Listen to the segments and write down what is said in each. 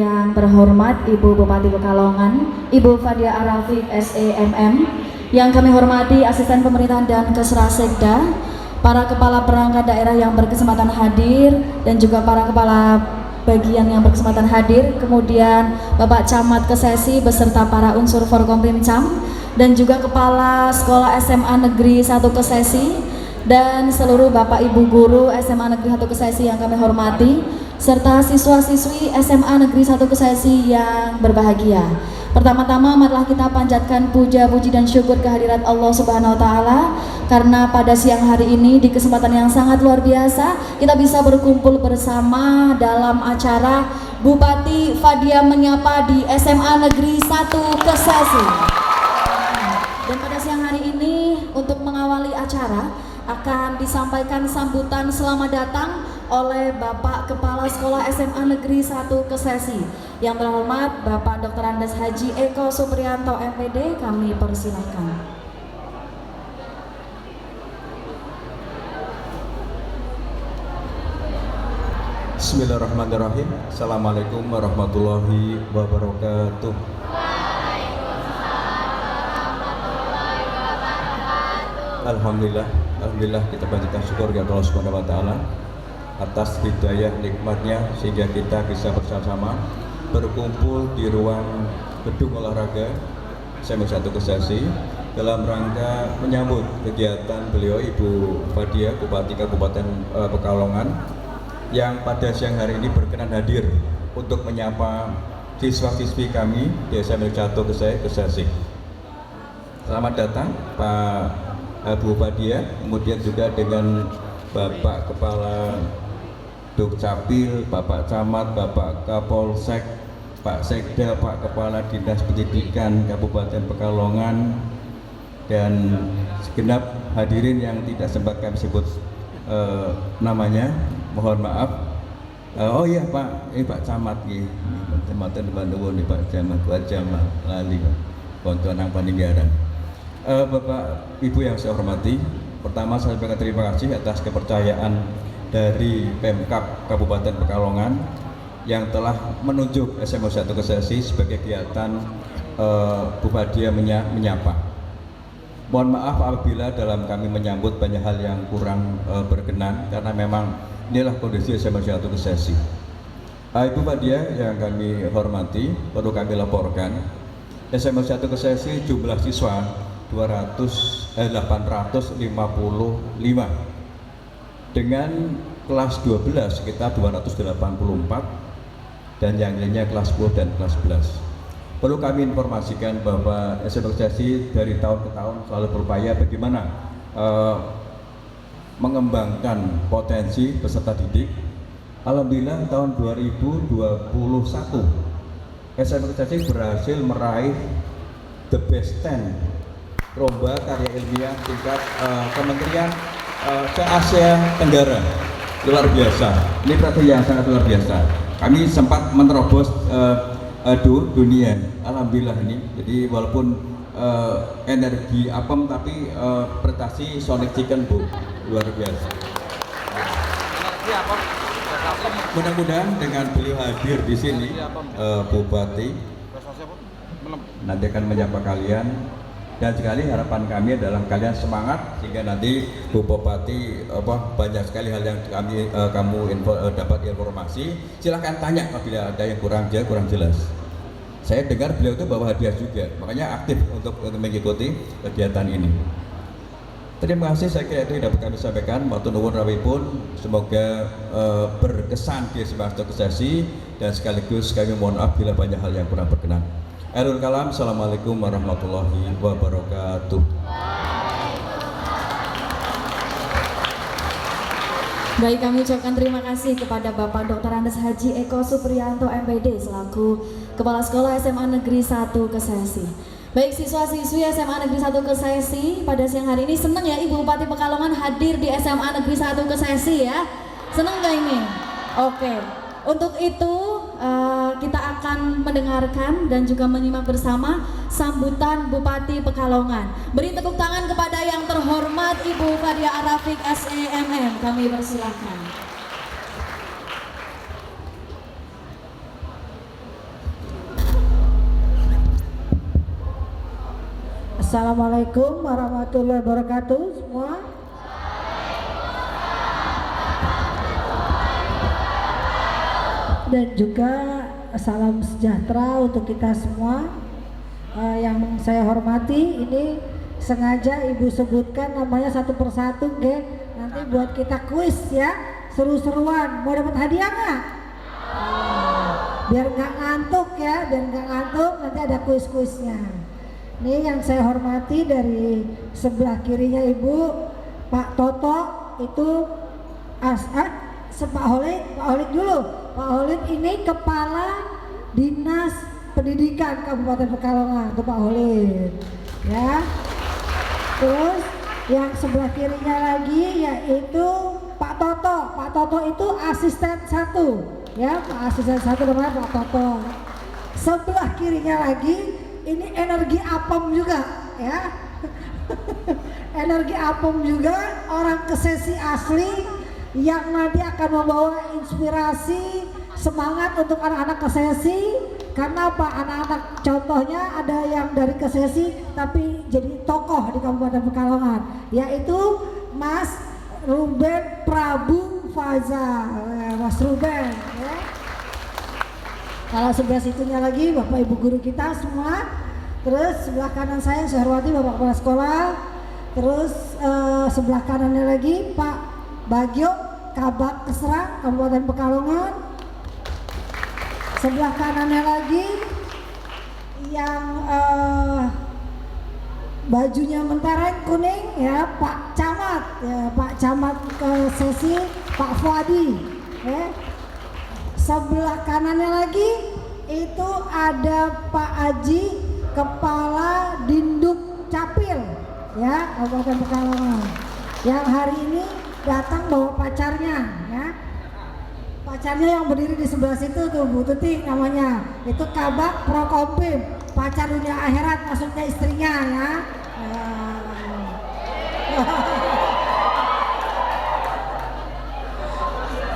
yang terhormat Ibu Bupati Pekalongan, Ibu Fadia Arafik SEMM, yang kami hormati Asisten Pemerintahan dan Kesrasekda, para kepala perangkat daerah yang berkesempatan hadir, dan juga para kepala bagian yang berkesempatan hadir, kemudian Bapak Camat Kesesi beserta para unsur Forkompimcam, dan juga Kepala Sekolah SMA Negeri 1 Kesesi, dan seluruh Bapak Ibu Guru SMA Negeri 1 Kesesi yang kami hormati, serta siswa-siswi SMA Negeri 1 Kesesi yang berbahagia. Pertama-tama marilah kita panjatkan puja, puji dan syukur kehadirat Allah Subhanahu wa taala, karena pada siang hari ini di kesempatan yang sangat luar biasa kita bisa berkumpul bersama dalam acara Bupati Fadia Menyapa di SMA Negeri 1 Kesesi. Dan pada siang hari ini untuk mengawali acara akan disampaikan sambutan selamat datang oleh Bapak Kepala Sekolah SMA Negeri 1 Kesesi. Yang terhormat Bapak Dr. Andes Haji Eko Supriyanto MPD, kami persilahkan. Bismillahirrahmanirrahim. Assalamualaikum warahmatullahi wabarakatuh. Alhamdulillah kita panjatkan syukur kepada Allah Subhanahu wa taala atas hidayah nikmatnya sehingga kita bisa bersama-sama berkumpul di ruang gedung olahraga SMA 1 Kesesi dalam rangka menyambut kegiatan beliau Ibu Fadia Bupati Kabupaten Pekalongan yang pada siang hari ini berkenan hadir untuk menyapa siswa-siswi kami di SMA 1 Kesesi. Selamat datang Pak Bu Fadia, kemudian juga dengan Bapak Kepala Dukcapil, Bapak Camat, Bapak Kapolsek, Pak Sekda, Pak Kepala Dinas Pendidikan Kabupaten Pekalongan, dan segenap hadirin yang tidak sempat kami sebut namanya, mohon maaf. Oh iya Pak, ini Pak Camat nih, teman-teman Bandung nih Pak Camat, Pak Camat lali Pak, konco nang Paninggaran. Bapak Ibu yang saya hormati, pertama saya sampaikan terima kasih atas kepercayaan dari Pemkab Kabupaten Pekalongan yang telah menunjuk SMA 1 Kesesi sebagai kegiatan Bu Fadia Menyapa. Mohon maaf apabila dalam kami menyambut banyak hal yang kurang berkenan, karena memang inilah kondisi SMA 1 Kesesi. Ibu Fadia yang kami hormati, perlu kami laporkan SMA 1 Kesesi jumlah siswa 855 dengan kelas 12 sekitar 284 dan yang lainnya kelas 10 dan kelas 11. Perlu kami informasikan bahwa SMA Kesesi dari tahun ke tahun selalu berupaya bagaimana mengembangkan potensi peserta didik. Alhamdulillah tahun 2021 SMA Kesesi berhasil meraih the best 10 lomba karya ilmiah tingkat Kementerian se-Asia Tenggara. Luar biasa, ini berarti yang sangat luar biasa. Kami sempat menerobos dunia, alhamdulillah ini. Jadi walaupun energi apem tapi prestasi Sonic Chicken Bu, luar biasa. Mudah-mudahan dengan beliau hadir di sini, Bupati nanti akan menyapa kalian. Dan sekali harapan kami adalah kalian semangat sehingga nanti Bu Bupati banyak sekali hal yang kamu dapat informasi. Silahkan tanya apabila ada yang kurang jelas. Saya dengar beliau itu bawa hadiah juga, makanya aktif untuk mengikuti kegiatan ini. Terima kasih, saya kira itu yang dapat kami sampaikan. Matur nuwun rawuhipun, semoga berkesan di SMA 1 Kesesi, dan sekaligus kami mohon maaf bila banyak hal yang kurang berkenan. Akhirul kalam, assalamualaikum warahmatullahi wabarakatuh. Baik, kami ucapkan terima kasih kepada Bapak Dr. Andes Haji Eko Supriyanto MPD selaku Kepala Sekolah SMA Negeri 1 Kesesi. Baik, siswa-siswi SMA Negeri 1 Kesesi, pada siang hari ini senang ya Ibu Bupati Pekalongan hadir di SMA Negeri 1 Kesesi ya? Senang gak ini? Oke, untuk itu kita akan mendengarkan dan juga menyimak bersama sambutan Bupati Pekalongan. Beri tepuk tangan kepada yang terhormat Ibu Fadia Arafik SEMM, kami persilahkan. Assalamualaikum warahmatullahi wabarakatuh semua. Dan juga salam sejahtera untuk kita semua. Yang saya hormati, ini sengaja Ibu sebutkan namanya satu persatu, nanti buat kita kuis ya, seru-seruan. Mau dapat hadiah nggak? Biar nggak ngantuk ya, nanti ada kuis-kuisnya. Ini yang saya hormati dari sebelah kirinya Ibu, Pak Toto itu Pak Holik dulu. Pak Holik ini Kepala Dinas Pendidikan Kabupaten Pekalongan, itu Pak Holik ya. Terus yang sebelah kirinya lagi yaitu Pak Toto. Pak Toto itu asisten 1 ya, Pak asisten 1 namanya Pak Toto. Sebelah kirinya lagi ini energi apem juga ya. Energi apem juga, orang Kesesi asli yang nanti akan membawa inspirasi, semangat untuk anak-anak Kesesi. Karena apa? Anak-anak contohnya ada yang dari Kesesi tapi jadi tokoh di Kabupaten Pekalongan, yaitu Mas Ruben Prabu Faza. Mas Ruben ya. Kalau sebelah situnya lagi Bapak Ibu guru kita semua. Terus sebelah kanan saya hormati Bapak Kepala Sekolah. Terus sebelah kanannya lagi Pak Bagio, Kabak Kesra Kabupaten Pekalongan. Sebelah kanannya lagi yang bajunya mentereng kuning ya, Pak Camat ya, Pak Camat Kesesi, Pak Fuadi ya. Sebelah kanannya lagi itu ada Pak Aji, Kepala Dinduk Capil ya, Kabupaten Pekalongan, yang hari ini datang bawa pacarnya ya. Pacarnya yang berdiri di sebelah situ tuh Bu Tuti namanya, itu Kabak Prokompim, pacar dunia akhirat maksudnya istrinya ya.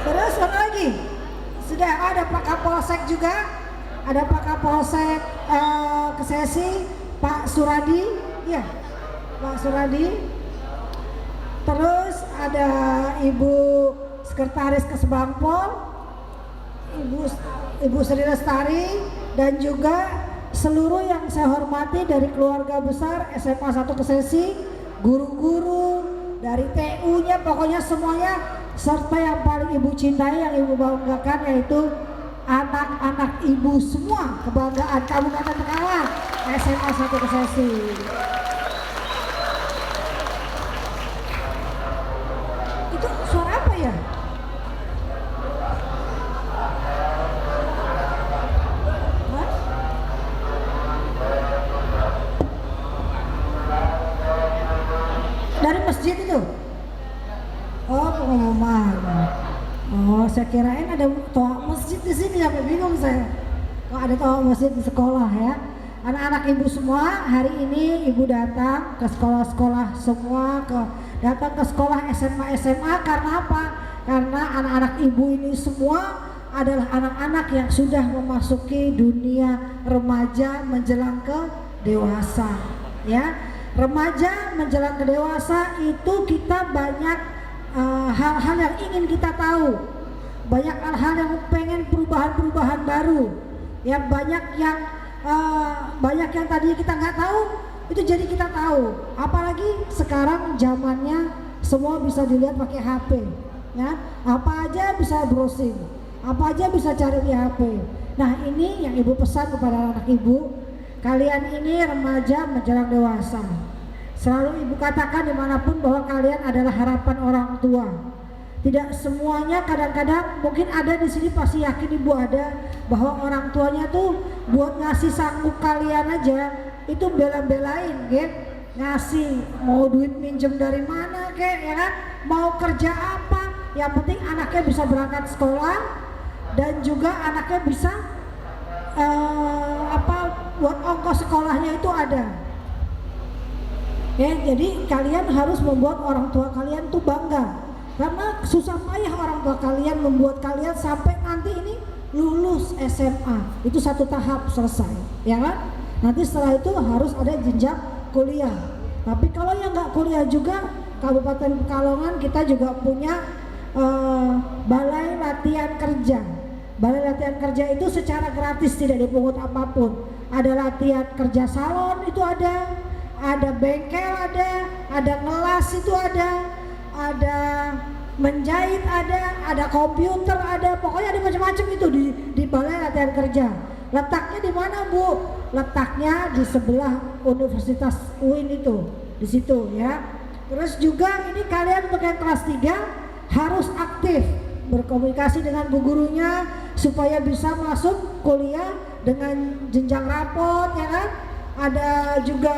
Terus mana lagi? Sudah ada Pak Kapolsek juga, ada Pak Kapolsek Kesesi, Pak Suradi ya, Pak Suradi. Terus ada Ibu Sekretaris Kesbangpol, Ibu Sri Lestari, dan juga seluruh yang saya hormati dari keluarga besar SMA 1 Kesesi, guru-guru dari TU-nya, pokoknya semuanya, serta yang paling Ibu cintai, yang Ibu banggakan, yaitu anak-anak Ibu semua, kebanggaan Kabupaten Pekalongan, SMA 1 Kesesi. Itu suara apa ya? Dari masjid itu? Oh, pengumuman. Oh, saya kirain ada toa masjid di sini, sampai bingung saya. Kok ada toa masjid di sekolah ya? Anak-anak Ibu semua, hari ini Ibu datang ke sekolah-sekolah semua, datang ke sekolah SMA karena apa? Karena anak-anak Ibu ini semua adalah anak-anak yang sudah memasuki dunia remaja menjelang ke dewasa ya. Remaja menjelang ke dewasa itu kita banyak hal-hal yang ingin kita tahu, banyak hal-hal yang pengen perubahan-perubahan baru ya, banyak yang tadi kita nggak tahu itu jadi kita tahu. Apalagi sekarang zamannya semua bisa dilihat pakai HP ya, apa aja bisa browsing, apa aja bisa cari di HP. Nah, ini yang Ibu pesan kepada anak Ibu, kalian ini remaja menjelang dewasa. Selalu Ibu katakan dimanapun bahwa kalian adalah harapan orang tua. Tidak semuanya, kadang-kadang mungkin ada di sini pasti yakin Ibu ada, bahwa orang tuanya tuh buat ngasih sanggup kalian aja itu bela-belain, gitu. Ngasih, mau duit minjem dari mana kek, ya kan? Mau kerja apa? Yang penting anaknya bisa berangkat sekolah dan juga anaknya bisa buat ongkos sekolahnya itu ada. Ya, jadi kalian harus membuat orang tua kalian tuh bangga, karena susah payah orang tua kalian membuat kalian sampai nanti ini lulus SMA itu satu tahap selesai, ya kan? Nanti setelah itu harus ada jenjang kuliah. Tapi kalau yang nggak kuliah juga, Kabupaten Pekalongan kita juga punya balai latihan kerja. Balai latihan kerja itu secara gratis, tidak dipungut apapun. Ada latihan kerja salon itu ada bengkel ada ngelas itu ada menjahit ada komputer pokoknya ada macam-macam itu di balai latihan kerja. Letaknya di mana, Bu? Letaknya di sebelah Universitas UIN itu, di situ ya. Terus juga ini kalian untuk yang kelas 3 harus aktif berkomunikasi dengan bu gurunya supaya bisa masuk kuliah dengan jenjang rapot ya kan. Ada juga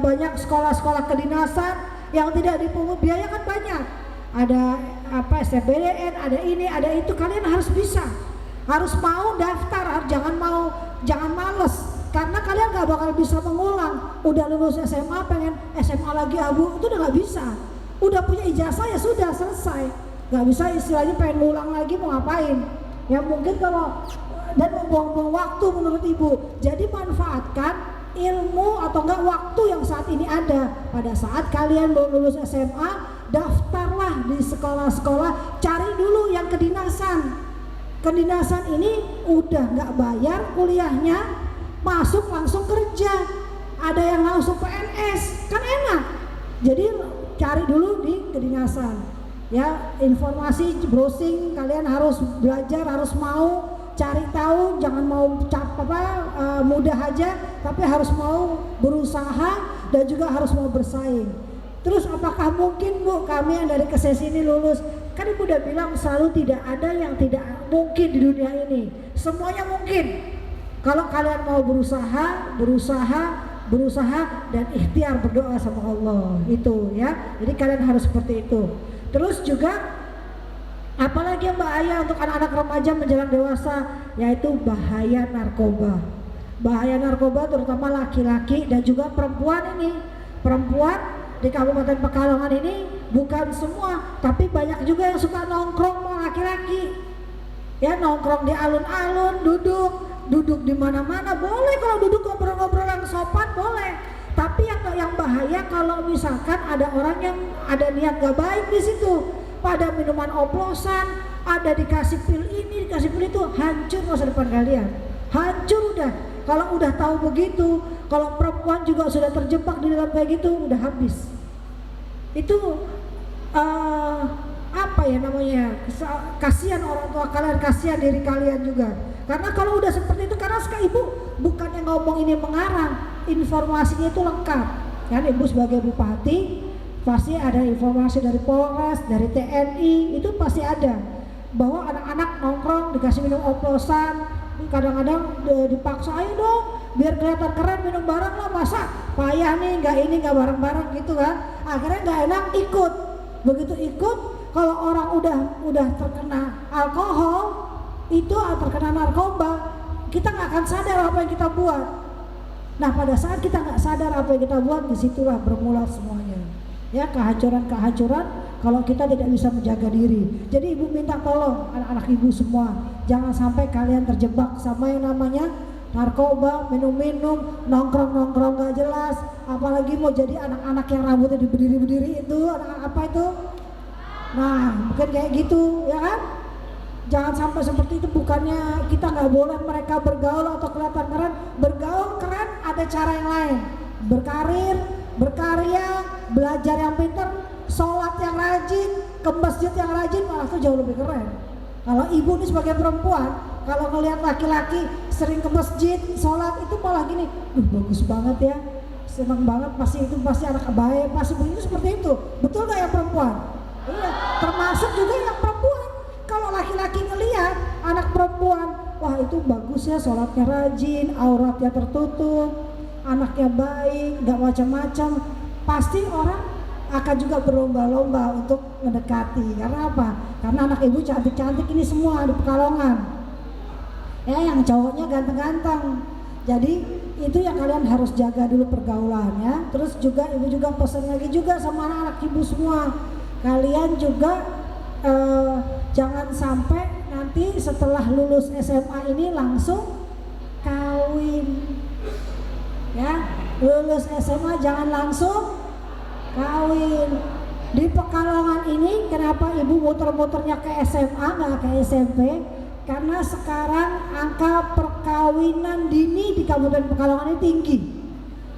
banyak sekolah-sekolah kedinasan yang tidak dipungut biaya kan banyak. Ada SBDN, ada ini, ada itu. Kalian harus bisa, harus mau daftar, jangan males, karena kalian gak bakal bisa mengulang. Udah lulus SMA pengen SMA lagi abu, itu udah gak bisa. Udah punya ijazah ya sudah selesai, gak bisa istilahnya pengen ngulang lagi mau ngapain. Ya mungkin kalau dan membuang-buang waktu menurut ibu. Jadi manfaatkan ilmu atau enggak waktu yang saat ini ada. Pada saat kalian mau lulus SMA, daftarlah di sekolah-sekolah, cari dulu yang kedinasan. Kedinasan ini udah nggak bayar kuliahnya, masuk langsung kerja. Ada yang langsung PNS, kan enak. Jadi cari dulu di kedinasan. Ya, informasi browsing, kalian harus belajar, harus mau cari tahu, jangan mau mudah aja, tapi harus mau berusaha dan juga harus mau bersaing. Terus apakah mungkin, Bu, kami yang dari KSES ini lulus? Kan Ibu udah bilang selalu tidak ada yang tidak mungkin di dunia ini, semuanya mungkin. Kalau kalian mau berusaha dan ikhtiar berdoa sama Allah, itu ya. Jadi kalian harus seperti itu. Terus juga apalagi yang bahaya untuk anak-anak remaja menjelang dewasa, yaitu bahaya narkoba. Bahaya narkoba terutama laki-laki dan juga perempuan ini. Perempuan di Kabupaten Pekalongan ini bukan semua, tapi banyak juga yang suka nongkrong sama laki-laki. Ya, nongkrong di alun-alun, duduk di mana-mana boleh, kalau duduk ngobrol-ngobrol yang sopan boleh. Tapi yang bahaya kalau misalkan ada orang yang ada niat gak baik di situ. Pada minuman oplosan, ada dikasih pil ini, dikasih pil itu, hancur masa depan kalian. Hancur udah. Kalau udah tahu begitu, kalau perempuan juga sudah terjebak di dalam kayak gitu, udah habis. Itu apa ya namanya? Kasihan orang tua kalian, kasihan diri kalian juga. Karena kalau udah seperti itu, karena sekarang ibu bukannya ngomong ini mengarang, informasinya itu lengkap. Kan ibu sebagai bupati pasti ada informasi dari Polres, dari TNI, itu pasti ada bahwa anak-anak nongkrong dikasih minum oplosan, kadang-kadang dipaksa, ayo dong biar kelihatan keren minum bareng lah, masa payah nih nggak bareng-bareng gitu kan. Akhirnya nggak enak ikut. Begitu ikut, kalau orang udah terkena alkohol, itu terkena narkoba, kita nggak akan sadar apa yang kita buat. Nah, pada saat kita nggak sadar apa yang kita buat, disitulah bermula semuanya. Ya, kehancuran kalau kita tidak bisa menjaga diri. Jadi ibu minta tolong anak-anak ibu semua, jangan sampai kalian terjebak sama yang namanya narkoba, minum-minum, nongkrong-nongkrong gak jelas. Apalagi mau jadi anak-anak yang rambutnya diberdiri-berdiri itu, anak apa itu? Nah, mungkin kayak gitu, ya kan? Jangan sampai seperti itu. Bukannya kita nggak boleh mereka bergaul atau kelihatan keren. Bergaul keren, ada cara yang lain. Berkarir, berkarya, belajar yang pintar, sholat yang rajin, ke masjid yang rajin, malah itu jauh lebih keren. Kalau ibu ini sebagai perempuan, kalau ngelihat laki-laki sering ke masjid, sholat, itu malah gini, bagus banget ya, senang banget, pasti anak baik, pasti begitu, seperti itu. Betul nggak ya perempuan? Iya, termasuk juga yang perempuan. Kalau laki-laki ngelihat anak perempuan, wah itu bagus ya, sholatnya rajin, auratnya tertutup, anaknya baik, gak macam-macam, pasti orang akan juga berlomba-lomba untuk mendekati. Karena apa? Karena anak ibu cantik-cantik ini semua di Pekalongan ya, yang cowoknya ganteng-ganteng. Jadi itu yang kalian harus jaga dulu pergaulan ya. Terus juga ibu juga pesan lagi juga sama anak-anak ibu semua, kalian juga jangan sampai nanti setelah lulus SMA ini langsung kawin ya. lulus SMA jangan langsung kawin. Di Pekalongan ini kenapa ibu muter-muternya ke SMA nggak ke SMP? Karena sekarang angka perkawinan dini di Kabupaten Pekalongan ini tinggi.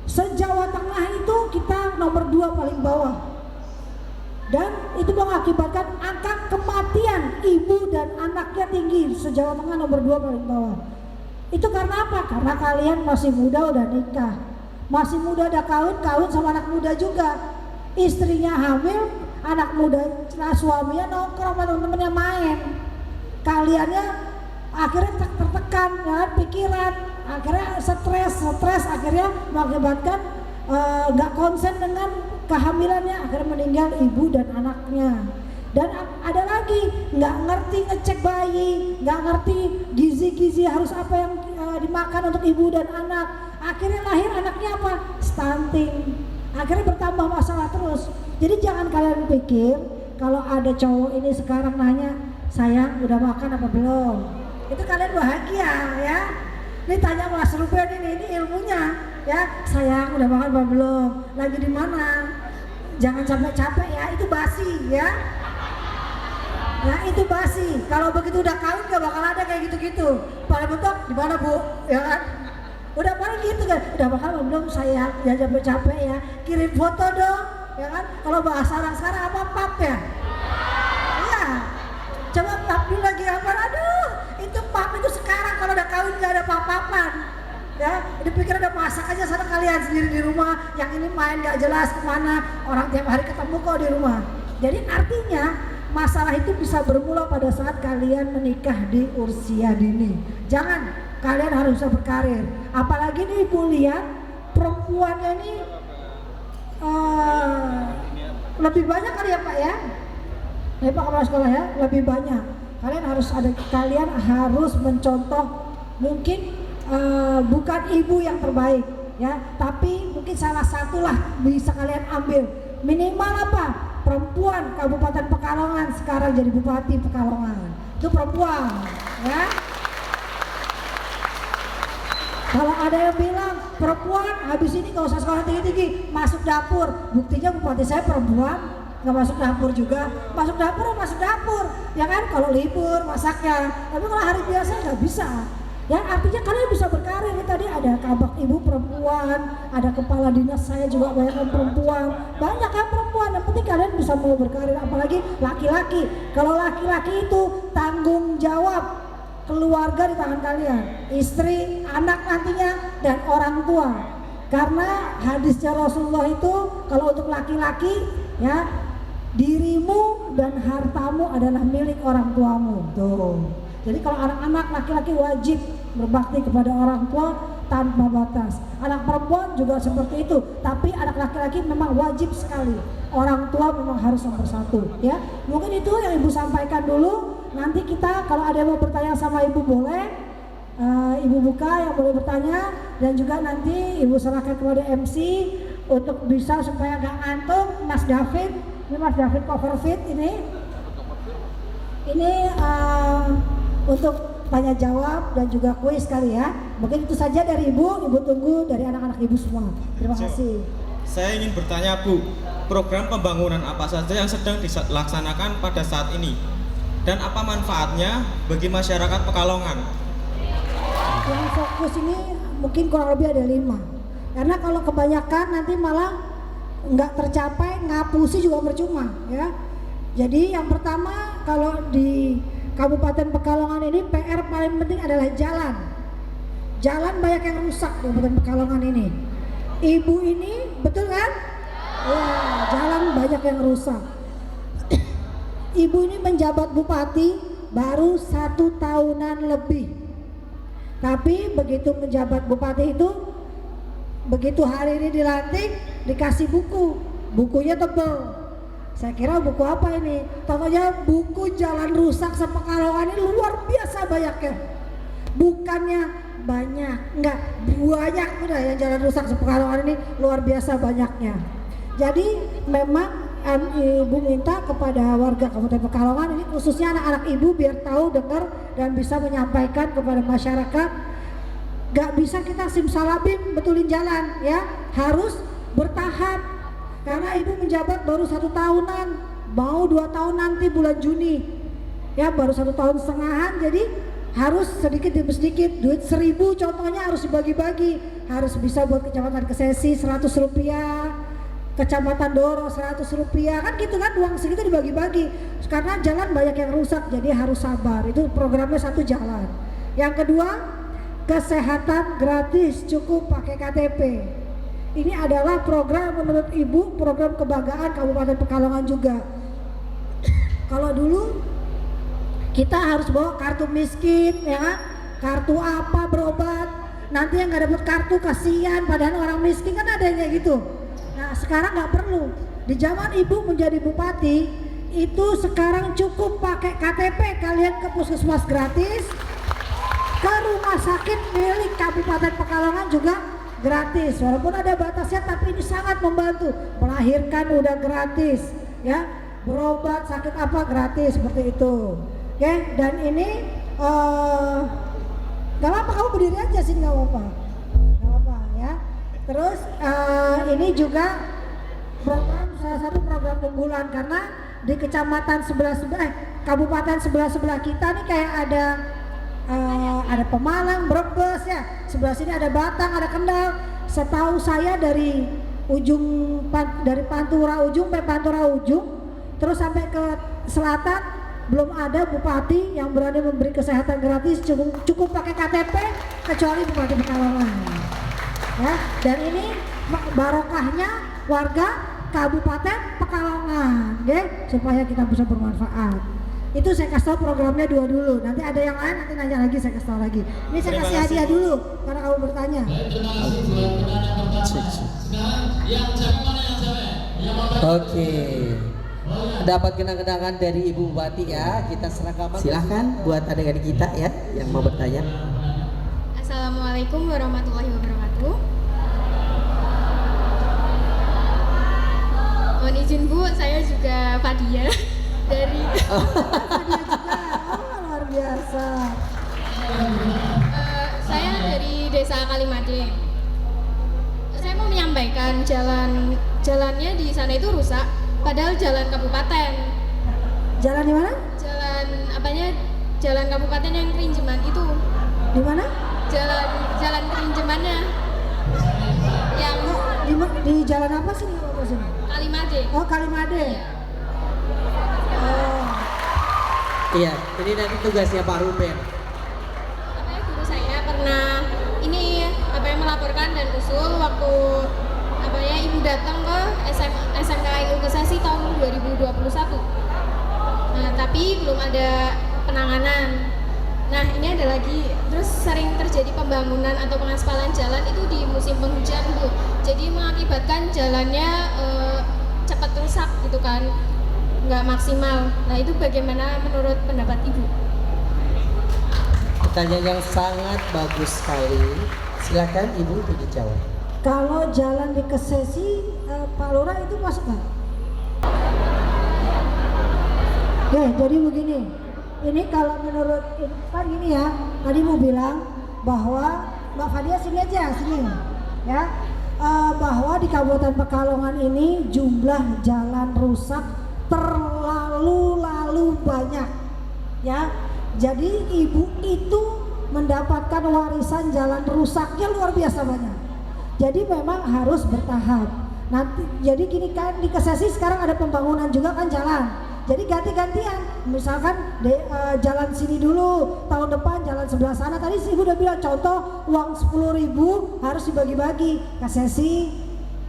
Se-Jawa Tengah itu kita nomor 2 paling bawah. Dan itu mengakibatkan angka kematian ibu dan anaknya tinggi. Se-Jawa Tengah nomor 2 paling bawah. Itu karena apa? Karena kalian masih muda udah nikah. Masih muda udah kawin sama anak muda juga. Istrinya hamil, anak muda, nah suaminya nongkrong sama temen-temennya main. Kaliannya akhirnya tertekan ya, pikiran, akhirnya stres akhirnya mengakibatkan nggak konsen dengan kehamilannya, akhirnya meninggal ibu dan anaknya. Dan ada lagi nggak ngerti ngecek bayi, nggak ngerti gizi harus apa yang dimakan untuk ibu dan anak, akhirnya lahir anaknya apa? Stunting. Akhirnya bertambah masalah terus. Jadi jangan kalian pikir kalau ada cowok ini sekarang nanya, sayang udah makan apa belum, itu kalian bahagia ya. Ini tanya Mas Ruben ini ilmunya ya, sayang udah makan apa belum, lagi di mana, jangan capek-capek ya, itu basi ya. Nah itu basi. Kalau begitu udah kawin gak bakal ada kayak gitu-gitu. Pada bentuk di mana bu, ya kan? Udah paling gitu kan, udah makan belum sayang, jangan capek-capek ya, kirim foto dong, ya kan? Kalau bahasa orang sekarang apa pap ya? Iya, coba pap dulu lagi apa? Aduh, itu pap itu sekarang kalau udah kawin gak ada pap-papan, ya. Dipikir ada masak aja sana kalian sendiri di rumah, yang ini main gak jelas kemana, orang tiap hari ketemu kok di rumah. Jadi artinya masalah itu bisa bermula pada saat kalian menikah di usia dini. Jangan. Kalian harus bisa berkarir. Apalagi nih ibu lihat perempuannya ini lebih banyak kali ya Pak ya. Ya Pak kepala sekolah ya, lebih banyak. Kalian harus mencontoh mungkin bukan ibu yang terbaik ya, tapi mungkin salah satulah bisa kalian ambil. Minimal apa? Perempuan Kabupaten Pekalongan sekarang jadi Bupati Pekalongan. Itu perempuan ya. Kalau ada yang bilang perempuan habis ini gak usah sekolah tinggi-tinggi, masuk dapur, buktinya bupati saya perempuan, gak masuk dapur juga. Masuk dapur ya kan, kalau libur masaknya, tapi kalau hari biasa gak bisa ya. Artinya kalian bisa berkarir. Ini tadi ada kabak ibu perempuan, ada kepala dinas saya juga banyak kan perempuan, banyak kan perempuan. Yang penting kalian bisa mau berkarir, apalagi laki-laki. Kalau laki-laki itu tanggung jawab keluarga di tangan kalian, istri, anak nantinya, dan orang tua. Karena hadisnya Rasulullah itu kalau untuk laki-laki ya, dirimu dan hartamu adalah milik orang tuamu. Tuh. Jadi kalau anak-anak laki-laki wajib berbakti kepada orang tua tanpa batas. Anak perempuan juga seperti itu, tapi anak laki-laki memang wajib sekali. Orang tua memang harus nomor satu ya. Mungkin itu yang ibu sampaikan dulu. Nanti kita kalau ada yang mau bertanya sama ibu boleh, ibu buka yang boleh bertanya, dan juga nanti ibu serahkan kepada MC untuk bisa supaya gak ngantuk. Mas David, ini Mas David Coverfit ini untuk tanya jawab dan juga kuis kali ya. Mungkin itu saja dari ibu tunggu dari anak-anak ibu semua. Terima kasih. Saya ingin bertanya Bu, program pembangunan apa saja yang sedang dilaksanakan pada saat ini? Dan apa manfaatnya bagi masyarakat Pekalongan? Yang fokus ini mungkin kurang lebih ada 5. Karena kalau kebanyakan nanti malah nggak tercapai, ngapusi juga percuma ya. Jadi yang pertama kalau di Kabupaten Pekalongan ini PR paling penting adalah jalan. Jalan banyak yang rusak di Kabupaten Pekalongan ini. Ibu ini betul kan? Ya, jalan banyak yang rusak. Ibu ini menjabat bupati baru 1 tahunan lebih. Tapi begitu menjabat bupati itu, begitu hari ini dilantik, dikasih buku. Bukunya tebel. Saya kira buku apa ini? Contohnya buku jalan rusak sepekalongan ini luar biasa banyaknya. Bukannya banyak, enggak, banyak udah yang jalan rusak sepekalongan ini luar biasa banyaknya. Jadi memang ibu minta kepada warga Kabupaten Pekalongan ini, khususnya anak-anak ibu, biar tahu, dengar, dan bisa menyampaikan kepada masyarakat Gak bisa kita simsalabim betulin jalan ya, harus bertahap. Karena ibu menjabat baru 1 tahunan, mau 2 tahun nanti bulan Juni ya, baru 1 tahun setengahan. Jadi harus sedikit demi sedikit. Duit 1.000 contohnya harus dibagi-bagi, harus bisa buat kecamatan Kesesi 100 rupiah, kecamatan Doro 100 rupiah, kan gitu kan, uang segitu dibagi-bagi. Karena jalan banyak yang rusak, jadi harus sabar. Itu programnya 1 jalan. Yang kedua, kesehatan gratis cukup pakai KTP. Ini adalah program menurut ibu, program kebanggaan Kabupaten Pekalongan juga. Kalau dulu kita harus bawa kartu miskin ya kan, kartu apa berobat, nanti yang nggak dapat kartu kasihan, padahal orang miskin kan ada yang kayak gitu. Nah sekarang nggak perlu. Di zaman ibu menjadi bupati itu sekarang cukup pakai KTP, kalian ke puskesmas gratis, ke rumah sakit milik Kabupaten Pekalongan juga gratis, walaupun ada batasnya, tapi ini sangat membantu. Melahirkan udah gratis ya, berobat sakit apa gratis, seperti itu. Oke, dan ini gak apa-apa, kamu berdiri aja sih, gak apa-apa, gak apa-apa ya. Terus ini juga program, salah satu program unggulan, karena di kecamatan kabupaten sebelah kita nih kayak ada Pemalang, Brebes ya, sebelah sini ada Batang, ada Kendal. Setahu saya dari dari Pantura ujung sampai Pantura ujung, terus sampai ke selatan belum ada bupati yang berani memberi kesehatan gratis cukup pakai KTP kecuali Bupati Pekalongan. Ya, dan ini barokahnya warga Kabupaten Pekalongan, ya, supaya kita bisa bermanfaat. Itu saya kasih tahu programnya 2 dulu. Nanti ada yang lain, nanti nanya lagi, saya kasih tahu lagi. Ini saya kasih hadiah dulu karena kamu bertanya. Oke. Dapat kenang-kenangan dari Ibu Bupati ya. Kita serahkan. Silahkan buat adik-adik kita ya yang mau bertanya. Assalamualaikum warahmatullahi wabarakatuh. Mohon izin Bu, saya juga Fadia dari Dia juga, luar biasa. saya dari Desa Kalimade. Saya mau menyampaikan jalannya di sana itu rusak, padahal jalan kabupaten. Jalan di mana? Jalan kabupaten yang Kerinjeman itu. Di mana? Jalan Kerinjemannya. Yang Di jalan apa sih? Kalimade. Oh, Kalimade. Iya, ini nanti tugasnya Pak Ruben. Guru saya pernah melaporkan dan usul waktu ibu datang ke SMK Ilmu Kesesi tahun 2021. Nah, tapi belum ada penanganan. Nah, ini ada lagi, terus sering terjadi pembangunan atau pengaspalan jalan itu di musim penghujan, Bu. Jadi mengakibatkan jalannya cepat rusak gitu kan, nggak maksimal. Nah, itu bagaimana menurut pendapat Ibu? Pertanyaan yang sangat bagus sekali. Silakan Ibu untuk dijawab. Kalau jalan di Kesesi, Pak Lurah itu masuk nggak? Jadi begini. Ini kalau menurut Pak gini ya, tadi mau bilang bahwa Mbak Fadia sini aja, sini ya, bahwa di Kabupaten Pekalongan ini jumlah jalan rusak terlalu banyak ya. Jadi ibu itu mendapatkan warisan jalan rusaknya luar biasa banyak. Jadi memang harus bertahap. Nanti jadi gini kan, di Kesesi sekarang ada pembangunan juga kan jalan. Jadi ganti-gantian, misalkan jalan sini dulu, tahun depan jalan sebelah sana. Tadi ibu udah bilang contoh uang 10.000 harus dibagi-bagi. Kesesi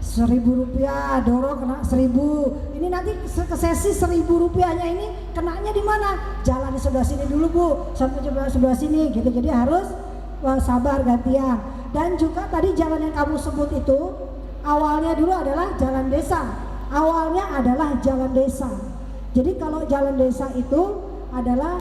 1.000 rupiah, Doro kena 1.000. Ini nanti Kesesi 1.000 rupiahnya ini kenanya di mana? Jalan di sebelah sini dulu Bu, sampai sebelah sini gitu. Jadi harus sabar gantian. Dan juga tadi jalan yang kamu sebut itu awalnya dulu adalah jalan desa. Awalnya adalah jalan desa. Jadi kalau jalan desa itu adalah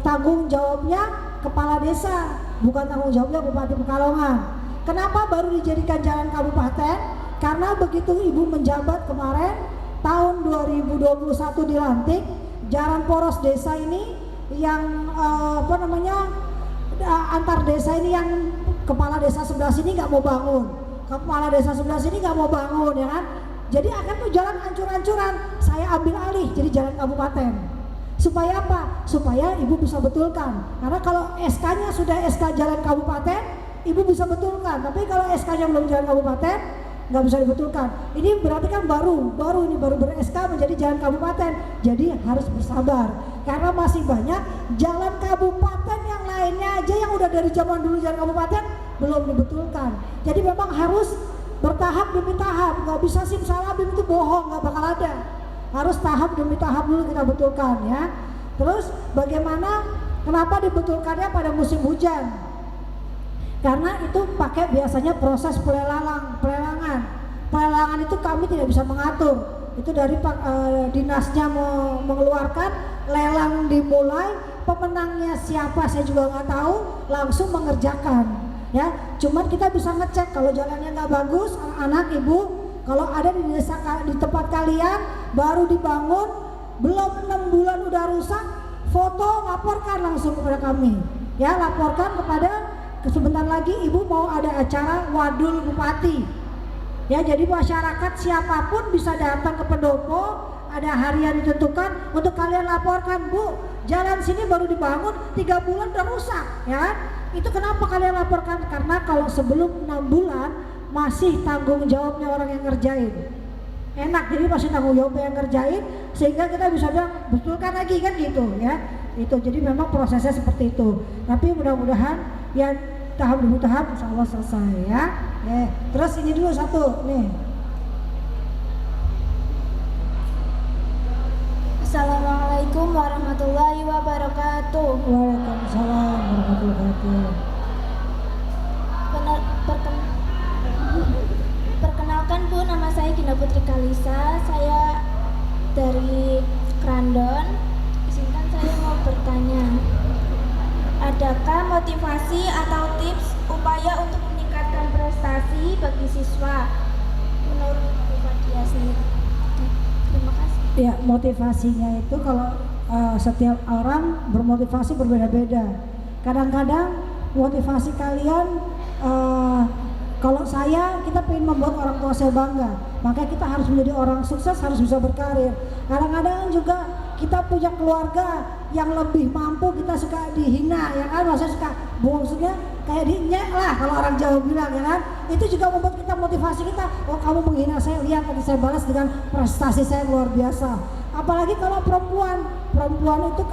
tanggung jawabnya kepala desa, bukan tanggung jawabnya Bupati Pekalongan. Kenapa baru dijadikan jalan kabupaten? Karena begitu ibu menjabat kemarin tahun 2021 dilantik, jalan poros desa ini yang antar desa ini yang kepala desa sebelah sini nggak mau bangun, kepala desa sebelah sini nggak mau bangun, ya kan? Jadi akan tuh jalan ancur-ancuran, saya ambil alih jadi jalan kabupaten. Supaya apa? Supaya ibu bisa betulkan. Karena kalau SK-nya sudah SK jalan kabupaten, ibu bisa betulkan. Tapi kalau SK-nya belum jalan kabupaten, nggak bisa dibetulkan. Ini berarti kan baru ini baru ber-SK menjadi jalan kabupaten. Jadi harus bersabar. Karena masih banyak jalan kabupaten yang lainnya aja yang udah dari zaman dulu jalan kabupaten belum dibetulkan. Jadi memang harus bertahap demi tahap, nggak bisa simsalabim itu bohong, nggak bakal ada. Harus tahap demi tahap dulu kita betulkan, ya. Terus bagaimana, kenapa dibetulkannya pada musim hujan? Karena itu pakai biasanya proses pelelangan. Pelelangan itu kami tidak bisa mengatur. Itu dari dinasnya mengeluarkan, lelang dimulai, pemenangnya siapa saya juga nggak tahu, langsung mengerjakan. Ya, cuman kita bisa ngecek kalau jalannya nggak bagus, anak-anak, ibu, kalau ada di desa di tempat kalian baru dibangun, belum 6 bulan udah rusak, foto laporkan langsung kepada kami. Ya, laporkan kepada, sebentar lagi ibu mau ada acara wadul bupati. Ya, jadi masyarakat siapapun bisa datang ke pendopo, ada hari yang ditentukan untuk kalian laporkan, Bu, jalan sini baru dibangun 3 bulan udah rusak, ya. Itu kenapa kalian laporkan? Karena kalau sebelum 6 bulan masih tanggung jawabnya orang yang ngerjain. Enak, jadi masih tanggung jawabnya yang ngerjain, sehingga kita bisa bilang betulkan lagi, kan gitu, ya. Itu jadi memang prosesnya seperti itu. Tapi mudah-mudahan ya tahap demi tahap insya Allah selesai, ya. Terus ini dulu satu nih. Assalamualaikum warahmatullahi wabarakatuh. Waalaikumsalam warahmatullahi wabarakatuh. Perkenalkan Bu, nama saya Ginda Putri Kalisa. Saya dari Krandon. Izinkan saya mau bertanya, adakah motivasi atau tips upaya untuk meningkatkan prestasi bagi siswa menurut Bu Fadia sendiri? Terima kasih. Ya, motivasinya itu kalau setiap orang bermotivasi berbeda-beda. Kadang-kadang motivasi kalian, kalau kita pengen membuat orang tua saya bangga, maka kita harus menjadi orang sukses, harus bisa berkarir. Kadang-kadang juga kita punya keluarga yang lebih mampu, kita suka dihina, ya kan, maksudnya kayak dinyek lah kalau orang Jawa bilang, ya kan. Itu juga membuat kita motivasi kita, oh kamu menghina saya, lihat nanti saya balas dengan prestasi saya luar biasa. Apalagi kalau perempuan itu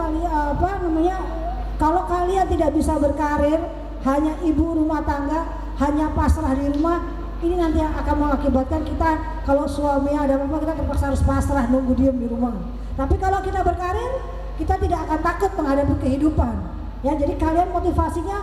kalau kalian tidak bisa berkarir, hanya ibu rumah tangga, hanya pasrah di rumah, ini nanti yang akan mengakibatkan kita kalau suaminya ada apa-apa kita terpaksa harus pasrah nunggu diem di rumah. Tapi kalau kita berkarir, kita tidak akan takut menghadapi kehidupan. Ya, jadi kalian motivasinya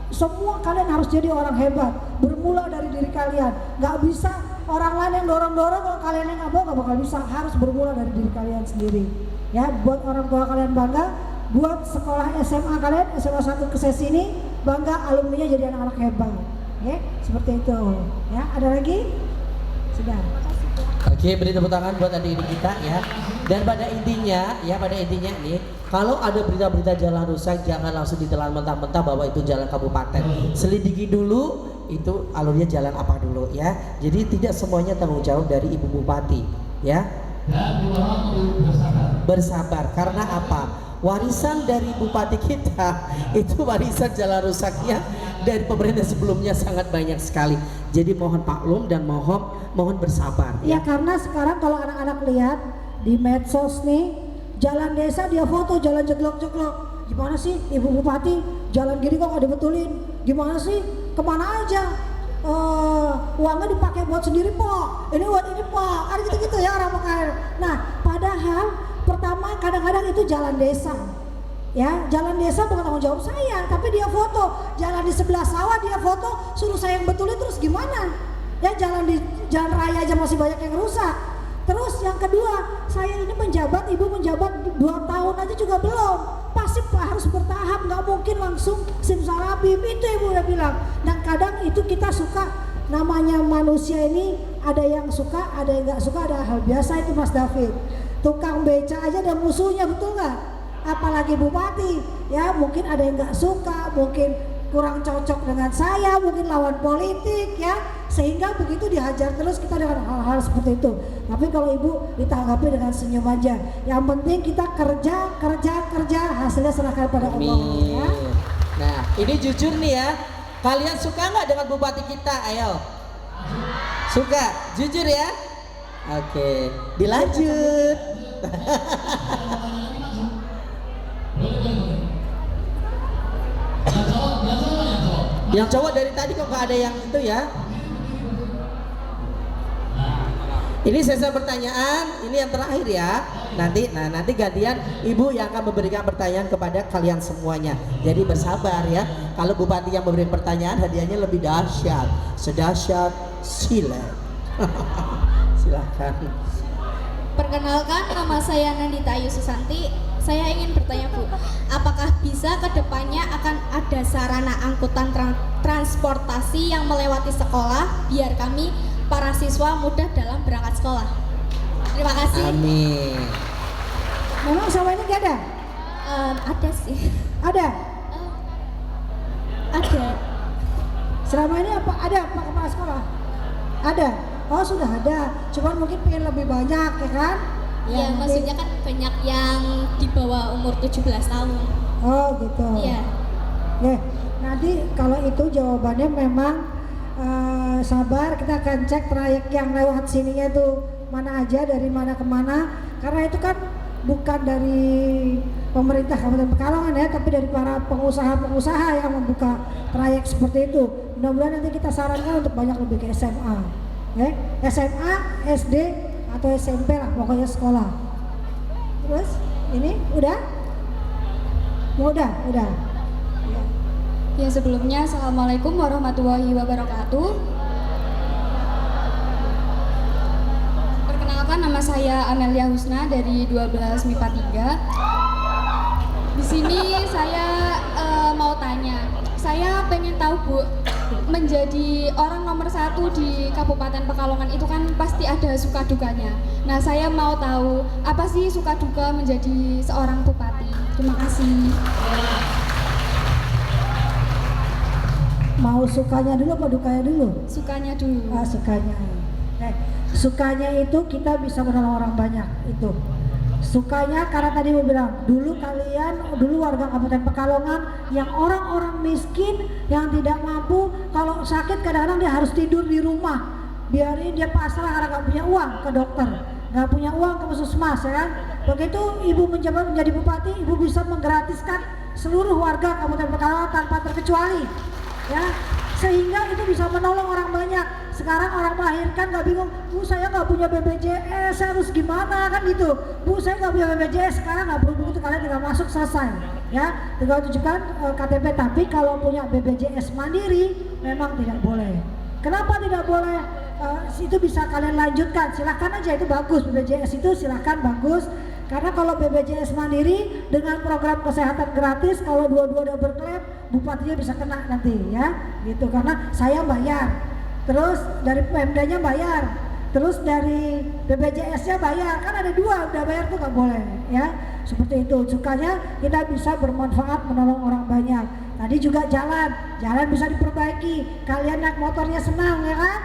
semua kalian harus jadi orang hebat, bermula dari diri kalian. Gak bisa orang lain yang dorong-dorong, kalau kalian yang nggak bakal bisa, harus bermula dari diri kalian sendiri. Ya, buat orang tua kalian bangga, buat sekolah SMA kalian, SMA 1 ke sesi ini bangga, alumninya jadi anak-anak hebat. Oke, seperti itu. Ya, ada lagi? Sudah. Oke, beri tepuk tangan buat adik-adik kita, ya. Dan pada intinya nih, kalau ada berita-berita jalan rusak, jangan langsung ditelan mentah-mentah bahwa itu jalan kabupaten. Selidiki dulu itu alurnya jalan apa dulu, ya. Jadi tidak semuanya tanggung jawab dari Ibu Bupati, ya. Bersabar. Karena apa? Warisan dari bupati kita itu warisan jalan rusaknya dari pemerintah sebelumnya sangat banyak sekali. Jadi mohon maklum dan mohon bersabar. Ya, karena sekarang kalau anak-anak lihat di medsos nih, jalan desa dia foto jalan jeglok-jeglok. Gimana sih Ibu Bupati jalan gini kok nggak dibetulin? Gimana sih? Kemana aja? Uangnya dipakai buat sendiri po, ini buat ini po, ada gitu-gitu ya orang pakai. Nah, padahal pertama kadang-kadang itu jalan desa, ya, jalan desa bukan tanggung jawab saya, tapi dia foto jalan di sebelah sawah, dia foto, suruh saya yang betulin, terus gimana? Ya, jalan di jalan raya aja masih banyak yang rusak. Terus yang kedua, saya ini menjabat, ibu menjabat 2 tahun aja juga belum, pasti harus bertahap, nggak mungkin langsung simsalabim, itu ibu udah bilang. Dan kadang itu kita suka, namanya manusia ini ada yang suka, ada yang nggak suka, ada hal biasa itu Mas David. Tukang beca aja ada musuhnya, betul nggak? apalagi bupati. Ya mungkin ada yang nggak suka, mungkin kurang cocok dengan saya, mungkin lawan politik ya, sehingga begitu dihajar terus kita dengan hal-hal seperti itu. Tapi kalau ibu ditanggapi dengan senyum aja. Yang penting kita kerja, hasilnya serahkan pada Allah ya. Nah, ini jujur nih ya. Kalian suka nggak dengan bupati kita? Ayo. Suka? Jujur ya? Oke, dilanjut. Yang cowok dari tadi kok nggak ada yang itu ya? Ini sesi pertanyaan, ini yang terakhir ya. Nanti gantian ibu yang akan memberikan pertanyaan kepada kalian semuanya. Jadi bersabar ya. Kalau bupati yang memberi pertanyaan, hadiahnya lebih dahsyat, sedahsyat silet. Silakan. Perkenalkan, nama saya Nandita Ayu Susanti. Saya ingin bertanya Bu, apakah bisa kedepannya akan ada sarana angkutan transportasi yang melewati sekolah biar kami para siswa mudah dalam berangkat sekolah? Terima kasih. Amin. Memang selama ini nggak ada? Ada sih. Ada? Ada. Selama ini apa ada Pak Kepala Sekolah? Ada? Oh sudah ada, cuman mungkin pengen lebih banyak ya kan? Iya, mungkin- maksudnya kan banyak yang di bawah umur 17 tahun. Oh gitu. Iya. Nanti kalau itu jawabannya memang sabar, kita akan cek trayek yang lewat sininya itu mana aja, dari mana ke mana, karena itu kan bukan dari pemerintah Kabupaten Pekalongan ya, tapi dari para pengusaha-pengusaha yang membuka trayek seperti itu. Mudah-mudahan nanti kita sarankan untuk banyak lebih ke SMA, ya. SMA, SD atau SMP lah, pokoknya sekolah. Terus ini udah? Udah. Ya. Ya sebelumnya Assalamualaikum warahmatullahi wabarakatuh. Perkenalkan, nama saya Amelia Husna dari 12 MIPA 3. Di sini saya mau tanya, saya pengen tahu Bu, menjadi orang nomor 1 di Kabupaten Pekalongan itu kan pasti ada suka dukanya. Nah saya mau tahu apa sih suka duka menjadi seorang bupati. Terima kasih. Mau sukanya dulu apa dukanya dulu? Sukanya dulu. Sukanya. Sukanya itu kita bisa menolong orang banyak itu. Sukanya karena tadi mau bilang dulu warga Kabupaten Pekalongan yang orang-orang miskin yang tidak mampu, kalau sakit kadang-kadang dia harus tidur di rumah, biarin dia pasrah karena nggak punya uang ke dokter, nggak punya uang ke puskesmas ya kan. Begitu ibu menjabat menjadi bupati, ibu bisa menggratiskan seluruh warga Kabupaten Pekalongan tanpa terkecuali ya, sehingga itu bisa menolong orang banyak. Sekarang orang melahirkan nggak bingung, Bu saya nggak punya BPJS, saya harus gimana kan gitu. Bu saya nggak punya BPJS, sekarang nggak perlu begitu, kalian tinggal masuk selesai ya, tinggal tunjukkan KTP. Tapi kalau punya BPJS mandiri memang tidak boleh. Kenapa tidak boleh? Itu bisa kalian lanjutkan, silahkan aja, itu bagus. BPJS itu silahkan bagus, karena kalau BPJS mandiri dengan program kesehatan gratis, kalau dua-dua udah berklaim, bupatinya bisa kena nanti ya gitu, karena saya bayar, terus dari Pemdanya bayar, terus dari BPJS-nya bayar, kan ada dua, udah bayar tuh nggak boleh ya, seperti itu. Sukanya kita bisa bermanfaat menolong orang banyak. Tadi juga jalan bisa diperbaiki, kalian naik motornya senang ya kan,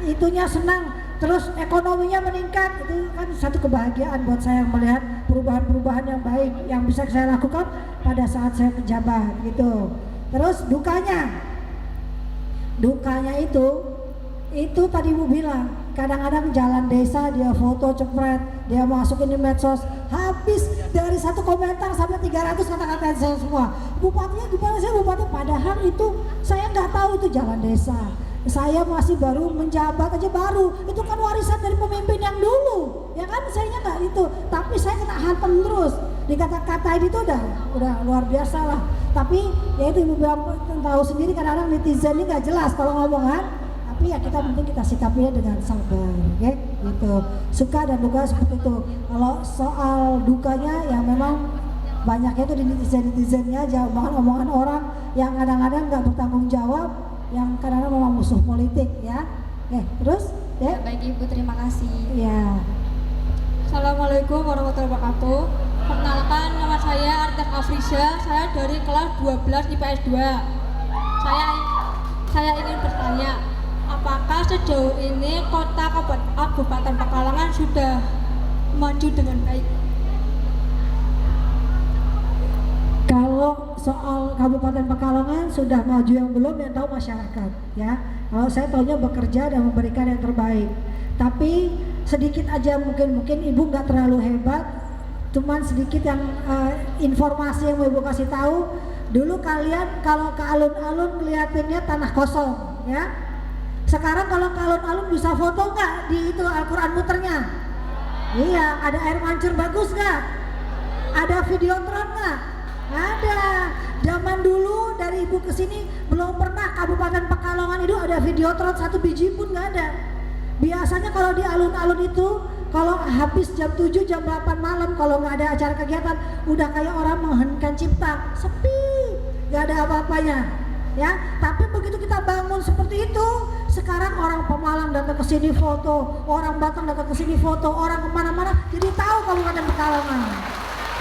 itunya senang, terus ekonominya meningkat, itu kan satu kebahagiaan buat saya melihat perubahan-perubahan yang baik yang bisa saya lakukan pada saat saya menjabat gitu. Terus dukanya itu tadi Ibu bilang, kadang-kadang jalan desa dia foto cepret, dia masukin di medsos, habis dari satu komentar sampai 300 kata-kata saya semua. Bupatinya gimana sih bupati? Padahal itu saya nggak tahu itu jalan desa. Saya masih baru menjabat aja baru, itu kan warisan dari pemimpin yang dulu, ya kan? Sayanya nggak itu, tapi saya kena hantam terus, dikata-katain itu udah luar biasa lah. Tapi ya itu Ibu bilang, tahu sendiri kadang-kadang netizen ini nggak jelas kalau ngomong kan. Tapi ya kita penting kita sikapinya dengan sabar, ya gitu. Suka dan duka seperti itu. Kalau soal dukanya ya memang banyaknya itu di netizennya aja, omongan orang yang kadang-kadang nggak bertanggung jawab, yang kadang-kadang memang musuh politik ya. Terus ya. Baik Ibu, terima kasih. Ya. Assalamualaikum warahmatullahi wabarakatuh. Perkenalkan, nama saya Artes Afrisha. Saya dari kelas 12 IPS 2. Saya ingin bertanya, apakah sejauh ini kota Kabupaten Pekalongan sudah maju dengan baik? Kalau soal Kabupaten Pekalongan sudah maju yang belum, yang tahu masyarakat ya. Kalau saya tahunya bekerja dan memberikan yang terbaik. Tapi sedikit aja mungkin ibu nggak terlalu hebat, cuman sedikit yang informasi yang mau ibu kasih tahu. Dulu kalian kalau ke alun-alun kelihatannya tanah kosong ya. Sekarang kalau ke alun-alun bisa foto nggak di itu Al-Quran muternya? Iya, ada air mancur bagus nggak? Ada videotron nggak? Ada. Zaman dulu dari ibu ke sini belum pernah Kabupaten Pekalongan itu ada videotron 1 biji pun nggak ada. Biasanya kalau di alun-alun itu kalau habis jam 7 jam 8 malam kalau nggak ada acara kegiatan udah kayak orang mengheningkan cipta, sepi, nggak ada apa-apanya ya. Tapi begitu kita bangun seperti itu, sekarang orang Pemalang datang ke sini foto, orang Batang datang ke sini foto, orang kemana-mana jadi tahu Kabupaten Pekalongan.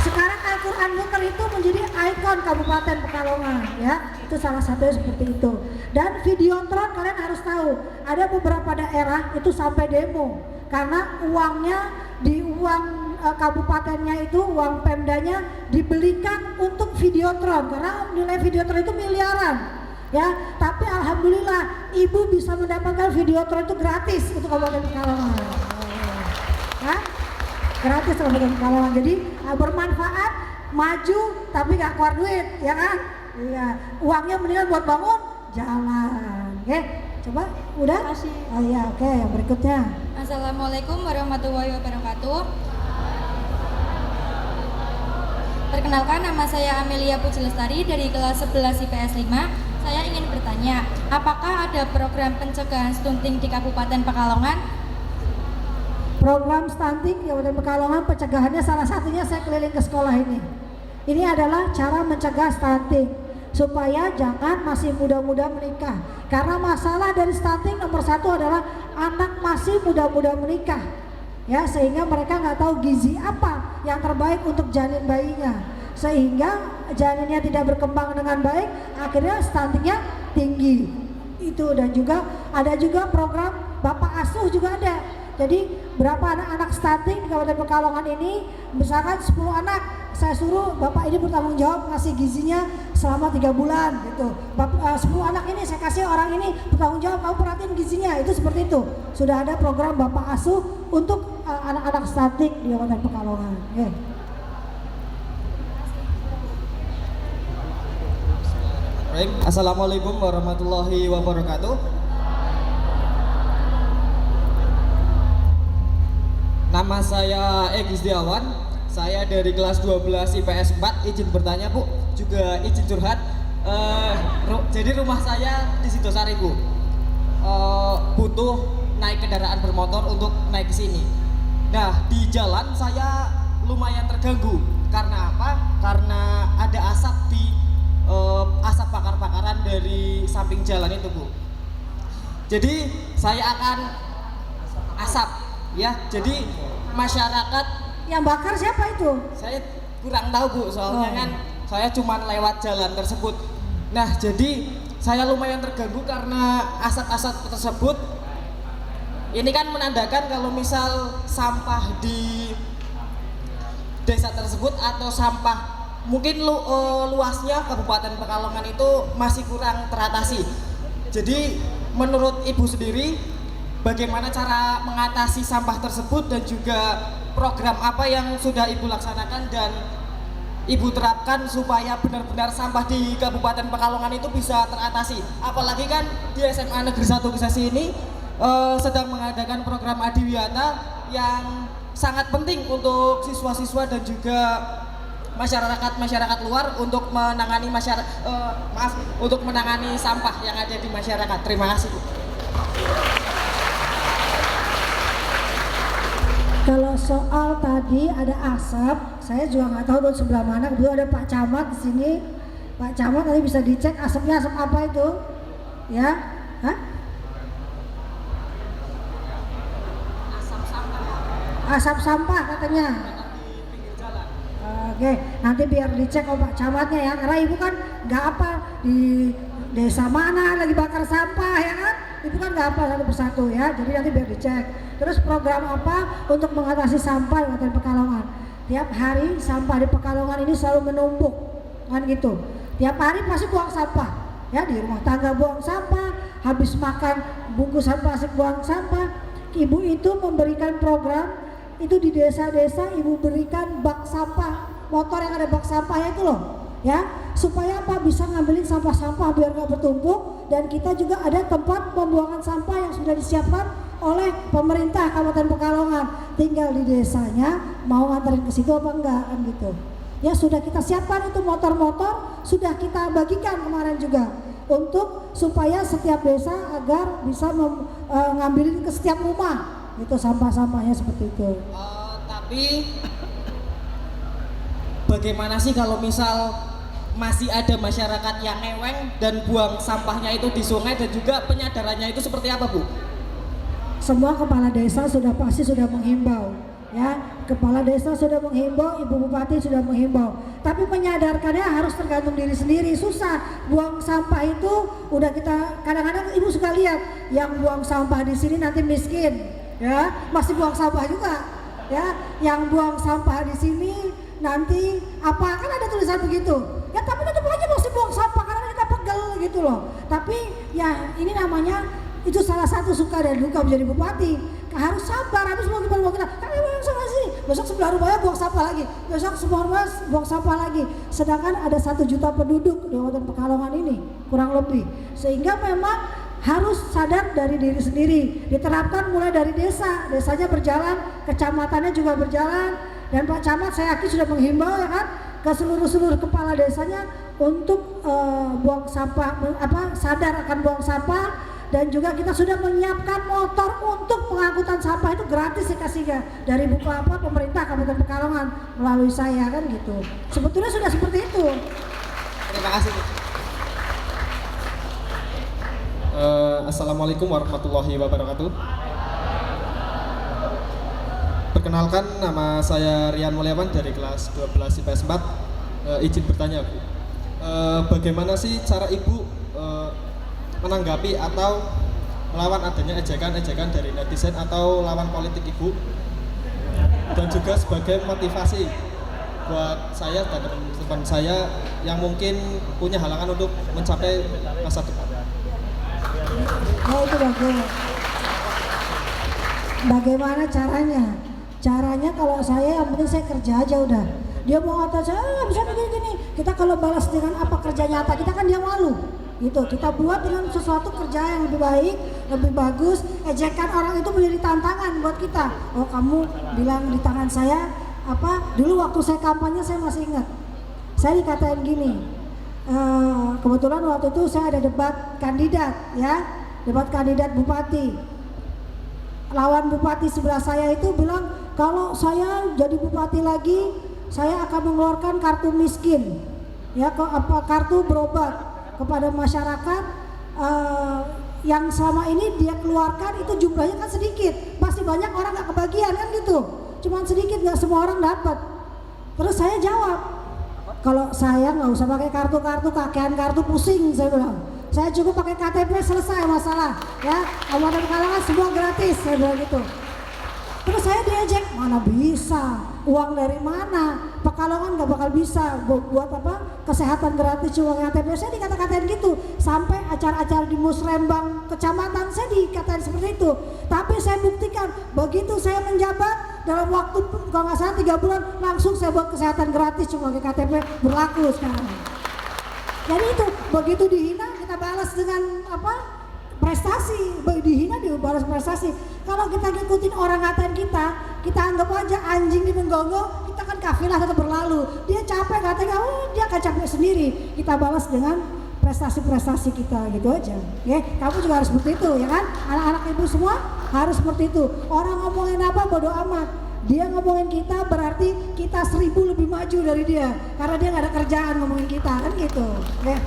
Sekarang Al-Quran muter itu menjadi ikon Kabupaten Pekalongan ya. Itu salah satunya seperti itu. Dan videotron kalian harus tahu, ada beberapa daerah itu sampai demo karena uangnya di uang kabupatennya itu, uang Pemdanya dibelikan untuk videotron karena nilai videotron itu miliaran ya. Tapi alhamdulillah ibu bisa mendapatkan videotron itu gratis untuk Kabupaten Pekalongan ya. Gratis Kabupaten Pekalongan, jadi bermanfaat, maju tapi gak keluar duit ya kan. Iya, uangnya mendingan buat bangun jalan. Oke, coba udah. Oh iya, oke, yang berikutnya. Assalamualaikum warahmatullahi wabarakatuh. Perkenalkan, nama saya Amelia Puji Lestari dari kelas 11 IPS 5. Saya ingin bertanya, apakah ada program pencegahan stunting di Kabupaten Pekalongan? Program stunting di Kabupaten Pekalongan, pencegahannya salah satunya saya keliling ke sekolah ini. Ini adalah cara mencegah stunting supaya jangan masih muda-muda menikah. Karena masalah dari stunting nomor 1 adalah anak masih muda-muda menikah ya, sehingga mereka nggak tahu gizi apa yang terbaik untuk janin bayinya, sehingga janinnya tidak berkembang dengan baik, akhirnya stuntingnya tinggi itu. Dan juga ada juga program Bapak Asuh juga ada. Jadi berapa anak-anak stunting di Kabupaten Pekalongan ini, misalkan 10 anak, saya suruh bapak ini bertanggung jawab ngasih gizinya selama 3 bulan gitu. 10 anak ini saya kasih orang ini bertanggung jawab, kamu perhatiin gizinya, itu seperti itu. Sudah ada program Bapak Asuh untuk anak-anak stunting di Kabupaten Pekalongan. Okay. Baik, Assalamualaikum warahmatullahi wabarakatuh. Nama saya Egy Setiawan, saya dari kelas 12 IPS 4. Izin bertanya Bu, juga izin curhat. Jadi rumah saya di Sidosari Bu, butuh naik kendaraan bermotor untuk naik ke sini. Nah, di jalan saya lumayan terganggu. Karena apa? Karena ada asap di asap bakar-bakaran dari samping jalan itu Bu. Jadi saya akan asap ya. Jadi masyarakat yang bakar siapa itu? Saya kurang tahu Bu, soalnya kan saya cuma lewat jalan tersebut. Nah, jadi saya lumayan terganggu karena asap-asap tersebut. Ini kan menandakan kalau misal sampah di desa tersebut atau sampah mungkin luasnya Kabupaten Pekalongan itu masih kurang teratasi. Jadi menurut Ibu sendiri, bagaimana cara mengatasi sampah tersebut dan juga program apa yang sudah Ibu laksanakan dan Ibu terapkan supaya benar-benar sampah di Kabupaten Pekalongan itu bisa teratasi? Apalagi kan di SMA Negeri 1 Kesesi ini sedang mengadakan program Adiwiyata yang sangat penting untuk siswa-siswa dan juga masyarakat luar untuk menangani untuk menangani sampah yang ada di masyarakat. Terima kasih Bu. Kalau soal tadi ada asap, saya juga nggak tahu di sebelah mana. Kebetulan ada Pak Camat di sini. Pak Camat nanti bisa dicek asapnya asap apa itu, ya? Hah? Asap sampah katanya. Oke, nanti biar dicek sama Pak Camatnya ya, karena ibu kan nggak apa di desa mana lagi bakar sampah ya kan, ibu kan nggak apa satu persatu ya, jadi nanti biar dicek. Terus program apa untuk mengatasi sampah di Kabupaten Pekalongan? Tiap hari sampah di Pekalongan ini selalu menumpuk, kan gitu. Tiap hari pasti buang sampah, ya di rumah tangga buang sampah, habis makan bungkusan plastik buang sampah. Ibu itu memberikan program itu di desa-desa, ibu berikan bak sampah, motor yang ada bak sampahnya itu loh, ya, supaya apa, bisa ngambilin sampah-sampah biar nggak bertumpuk, dan kita juga ada tempat pembuangan sampah yang sudah disiapkan oleh pemerintah Kabupaten Pekalongan. Tinggal di desanya mau nganterin ke situ apa enggak, kan gitu. Ya sudah kita siapkan itu motor-motor, sudah kita bagikan kemarin juga untuk supaya setiap desa agar bisa ngambilin ke setiap rumah itu sampah-sampahnya seperti itu. Tapi bagaimana sih kalau misal masih ada masyarakat yang ngeweng dan buang sampahnya itu di sungai, dan juga penyadarannya itu seperti apa, Bu? Semua kepala desa pasti sudah menghimbau, ya, kepala desa sudah menghimbau, ibu bupati sudah menghimbau, tapi menyadarkannya harus tergantung diri sendiri. Susah buang sampah itu, udah kita kadang-kadang ibu suka lihat yang buang sampah di sini nanti miskin, ya, masih buang sampah juga, ya, yang buang sampah di sini nanti apa, kan ada tulisan begitu, ya, tapi tetap aja masih buang sampah karena kita pegel gitu loh. Tapi ya ini namanya, itu salah satu suka dan duka menjadi bupati, harus sabar, habis mau gimana kita, kami buang sampah sini, besok sebelah rumahnya buang sampah lagi, besok sebelah rumah buang sampah lagi, sedangkan ada 1 juta penduduk di Kabupaten Pekalongan ini kurang lebih, sehingga memang harus sadar dari diri sendiri, diterapkan mulai dari desa, desanya berjalan, kecamatannya juga berjalan, dan Pak Camat saya yakin sudah menghimbau ya kan ke seluruh kepala desanya untuk buang sampah, sadar akan buang sampah. Dan juga kita sudah menyiapkan motor untuk pengangkutan sampah itu gratis dikasihnya dari pemerintah Kabupaten Pekalongan melalui saya, kan gitu. Sebetulnya sudah seperti itu. Terima kasih, Bu. Assalamualaikum warahmatullahi wabarakatuh. Perkenalkan, nama saya Rian Mulyawan dari kelas 12 IPS 4. Izin bertanya, Bu. Bagaimana sih cara Ibu menanggapi atau melawan adanya ejekan-ejekan dari netizen atau lawan politik Ibu, dan juga sebagai motivasi buat saya dan teman-teman saya yang mungkin punya halangan untuk mencapai masa depan. Oh, itu bagus. Bagaimana caranya? Caranya kalau saya yang penting saya kerja aja udah. Dia mau kata saya bisa begini-gini. Kita kalau balas dengan apa kerja nyata kita, kan dia malu. Gitu, kita buat dengan sesuatu kerja yang lebih baik, lebih bagus. Ejekan orang itu menjadi tantangan buat kita. Oh, kamu bilang di tangan saya apa? Dulu waktu saya kampanye saya masih ingat. Saya dikatain gini. Kebetulan waktu itu saya ada debat kandidat, ya, debat kandidat bupati. Lawan bupati sebelah saya itu bilang kalau saya jadi bupati lagi, saya akan mengeluarkan kartu miskin, ya, kartu berobat kepada masyarakat yang selama ini dia keluarkan itu jumlahnya kan sedikit, pasti banyak orang nggak kebagian kan gitu, cuman sedikit, nggak semua orang dapat. Terus saya jawab, kalau saya nggak usah pakai kartu-kartu, kakean kartu pusing, saya bilang, saya cukup pakai KTP selesai masalah, ya, Kabupaten Pekalongan semua gratis, saya bilang gitu. Terus saya diajak, mana bisa, uang dari mana, Pekalongan nggak bakal bisa buat apa, kesehatan gratis cuma KTP. Saya dikata-katain gitu, sampai acara-acara di Musrembang kecamatan saya dikatain seperti itu. Tapi saya buktikan, begitu saya menjabat dalam waktu kalau nggak salah 3 bulan langsung saya buat kesehatan gratis cuma KTP berlaku sekarang. Jadi itu begitu dihina kita balas dengan apa? Prestasi, dihina dibalas prestasi. Kalau kita ngikutin orang ngatain kita anggap aja anjing di penggonggong, kita kan kafilah tetap berlalu. Dia capek katanya, oh dia akan capek sendiri. Kita balas dengan prestasi-prestasi kita, gitu aja. Ya, kamu juga harus seperti itu, ya kan? Anak-anak ibu semua harus seperti itu. Orang ngomongin apa bodo amat. Dia ngomongin kita berarti kita 1000 lebih maju dari dia, karena dia nggak ada kerjaan ngomongin kita, kan gitu. Ya.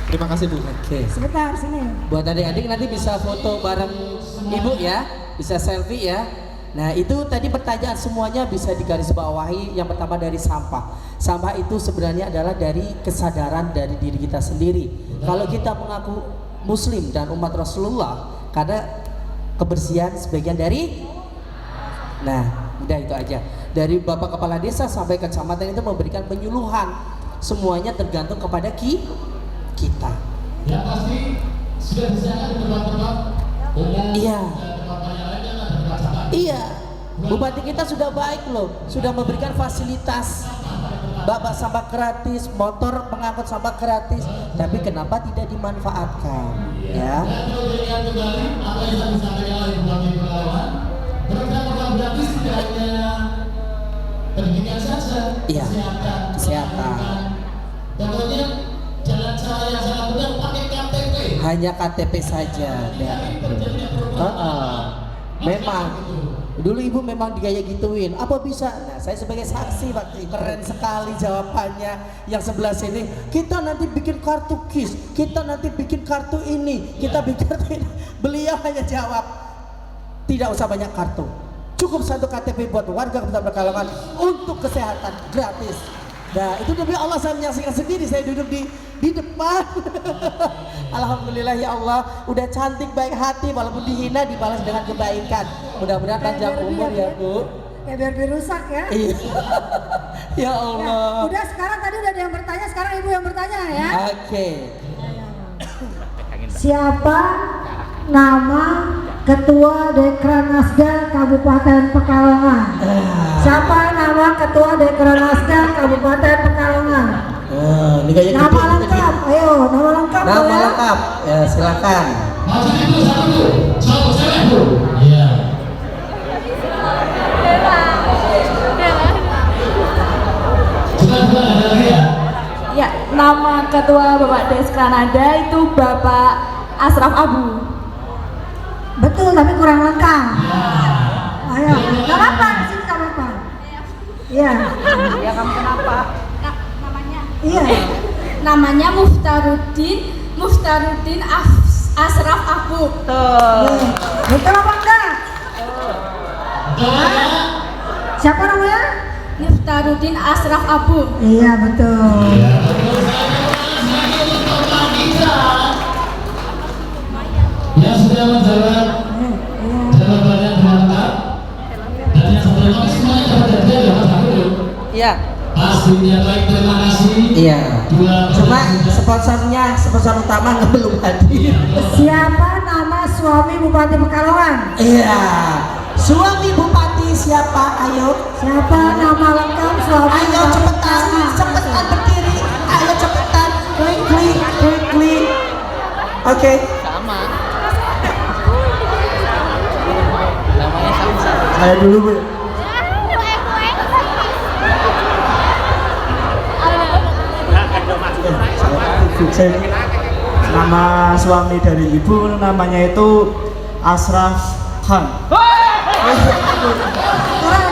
Terima kasih, Bu. Oke. Sebentar sini. Buat adik-adik nanti bisa foto bareng ibu ya, bisa selfie ya. Nah itu tadi pertanyaan semuanya bisa digarisbawahi. Yang pertama dari sampah. Sampah itu sebenarnya adalah dari kesadaran dari diri kita sendiri. Kalau kita mengaku Muslim dan umat Rasulullah, karena kebersihan sebagian dari, nah udah itu aja. Dari Bapak Kepala Desa sampai kecamatan itu memberikan penyuluhan. Semuanya tergantung kepada kita. Yang pasti sudah disediakan di tempat-tempat umum. Iya. Tempat-tempat Iya, Bupati kita sudah baik loh, sudah memberikan fasilitas bapak sampah gratis, motor pengangkut sampah gratis, tapi kenapa tidak dimanfaatkan? Ya. Dan perlu diingat kembali apa yang tadi disampaikan oleh Bupati Pekalongan, program gratis tidak hanya pendidikan saja, Iya. Kesehatan. Pokoknya jalan cara yang sangat mudah pakai KTP. Hanya KTP saja. Ya. Memang dulu ibu memang digaya gituin, apa bisa? Nah saya sebagai saksi waktu itu keren sekali jawabannya. Yang sebelah sini, kita nanti bikin kartu KIS, kita nanti bikin kartu ini, kita bikin kartu ini. Beliau hanya jawab, tidak usah banyak kartu, cukup satu KTP buat warga Kabupaten Pekalongan untuk kesehatan gratis. Nah itu demi Allah saya menyaksikan sendiri, saya duduk di depan. Alhamdulillah ya Allah, udah cantik baik hati, walaupun dihina dibalas dengan kebaikan. Mudah-mudahan panjang umur ya Bu. Ya biar dirusak ya. Iya. Ya Allah. Udah sekarang tadi udah ada yang bertanya, sekarang ibu yang bertanya ya. Oke. Siapa nama Ketua Dekranasda Kabupaten Pekalongan? Siapa nama Ketua Dekranasda Kabupaten Pekalongan? Ini kayak Nama lengkap, ayo nama lengkap. Nama ya. lengkap, ya silakan. Maju itu satu, satu cewek Bu. Iya. Bukan ada lagi ya? Ya, nama Ketua Bapak Deskranada itu Bapak Asraf Abu. Betul, tapi kurang lengkap. Ayo, nggak apa-apa, di sini nggak apa-apa. Iya. Ya kamu kenapa? Namanya? Iya. Namanya Muftaruddin Asraf Abu. Betul apa enggak? Hah? Siapa namanya? Muftaruddin Asraf Abu. Iya betul. Yang sudah menjawab jawabannya dengan lengkap dan yang sebelumnya semuanya dapat hadiah ya Mas Abdul. Iya. Pastinya baik, terima kasih. Iya. Dua Cuma sponsor utama nggak belum hadir. Siapa nama suami Bupati Pekalongan? Iya. Suami Bupati siapa? Ayo. Siapa nama lengkap suami Ayo Bupati cepetan, Pekalongan? cepetan berdiri. Ayo cepetan. Quickly. Oke. Saya dulu Bu. Nama suami dari ibu namanya itu Asraf Khan. Keren,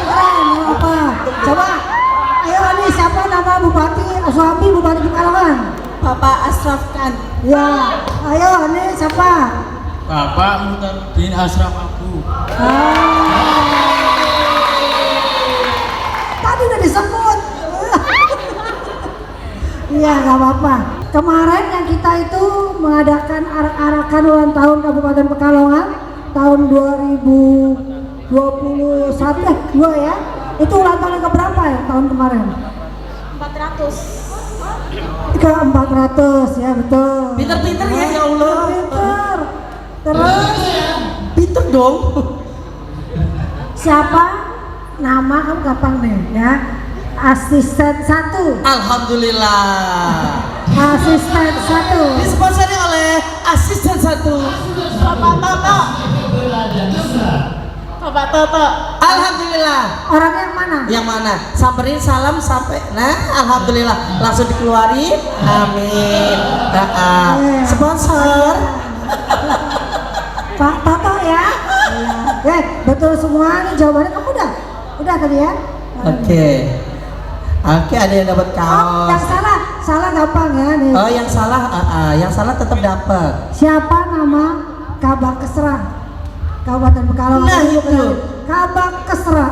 apa? Coba, ayo nih siapa nama Bupati, suami Bupati Pekalongan? Bapak Asraf Khan. Ya, ayo nih siapa? Bapak Mutaruddin Asraf Abu. Tadi udah disebut. Iya, nggak apa-apa. Kemarin yang kita itu mengadakan arak-arakan ulang tahun Kabupaten Pekalongan tahun 2021 ya. Itu ulang tahun yang keberapa ya tahun kemarin? 400. Ke 400 ya betul. Pinter-pinter ya Allah. Pinter. Terus Pinter dong. siapa nama kamu gampang nih ya? Asisten 1. Alhamdulillah. Asisten 1. Disponsori oleh asisten 1. Bapak Toto. Bapak Toto. Alhamdulillah. Orangnya yang mana? Yang mana? Samperin salam sampai. Nah, alhamdulillah langsung dikeluarin. Amin. Sponsor. Pak Toto ya. Betul semua nih jawabannya kamu udah tadi ya. Oke, ada yang dapat Oh, yang kaos. salah gampang ya nih. Oh, yang salah tetap dapat. Siapa nama Kabak Kesrah Kabupaten Pekalongan? Nah, itu. Kabak Kesra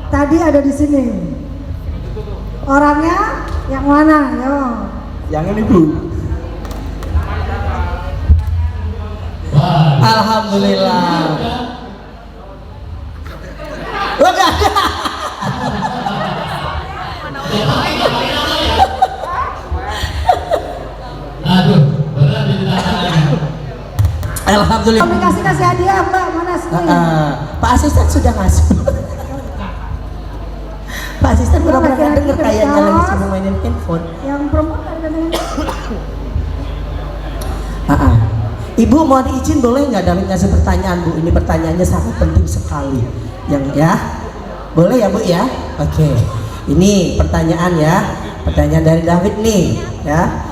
tadi ada di sini. Orangnya yang mana? Yo. Yang ini Bu. Alhamdulillah. Oh, enggak ada. Aduh, berat ini tantangannya. Alhamdulillah. Komunikasi kasih hadiah Mbak, mana sini? Pak asisten sudah ngasih. Pak asisten pernah denger kayaknya lagi sibuk mainin handphone. Yang perempuan ada dengan Ibu mau diizin boleh nggak David ngasih pertanyaan Bu? Ini pertanyaannya sangat penting sekali. Yang ya, boleh ya Bu ya? Oke. Ini pertanyaan ya, pertanyaan dari David nih ya.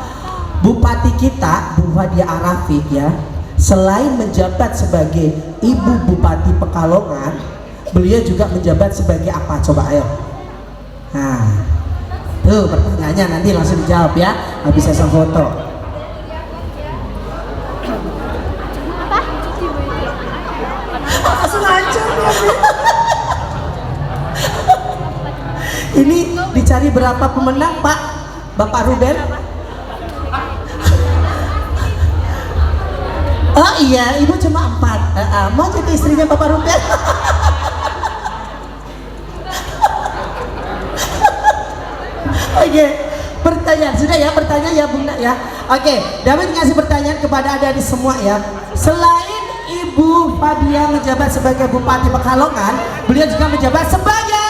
Bupati kita, Bu Fadia Arafik ya, selain menjabat sebagai Ibu Bupati Pekalongan, beliau juga menjabat sebagai apa? Coba ayo. Nah, tuh pertanyaannya nanti langsung dijawab ya, habis sesi foto. langsung hancur ya. Ini dicari berapa pemenang Pak? Bapak Ruben? Oh iya, Ibu cuma 4. Mau jadi istrinya Bapak Ruben? Oke, pertanyaan sudah ya, pertanyaan ya Bunda ya. Oke, David ngasih pertanyaan kepada adik-adik semua ya. Selain Ibu Fadia menjabat sebagai Bupati Pekalongan, beliau juga menjabat sebagai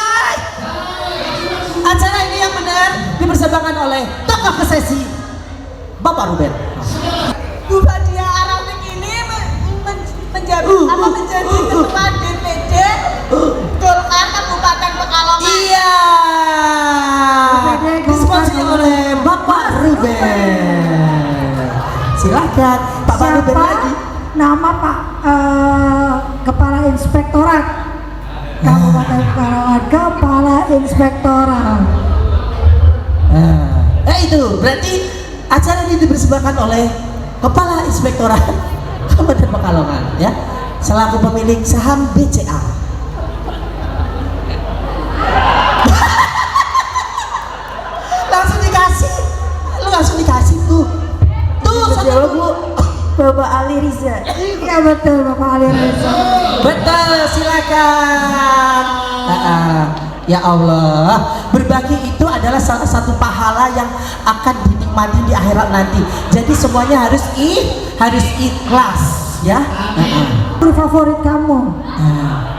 acara ini yang benar dipersembahkan oleh tokoh kesesi Bapak Ruben. Bu Fadia Arafik ini menjadi ketua DPD Golkar Kabupaten Pekalongan. Iya. Disponsori oleh Bapak Ruben. Silakan Pak Ruben lagi. Nama Pak Kepala Inspektorat Kabupaten Pekalongan, Kepala Inspektorat. Itu berarti acara ini dipersembahkan oleh Kepala Inspektorat Kabupaten Pekalongan ya, selaku pemilik saham BCA. Langsung dikasih, lu langsung dikasih tuh jawab Bu. Bapak Ali Riza. Iya betul Bapak Ali Riza. Betul, silakan. Ya Allah, berbagi itu adalah salah satu pahala yang akan dinikmati di akhirat nanti. Jadi semuanya harus ikhlas, ya. Guru favorit kamu?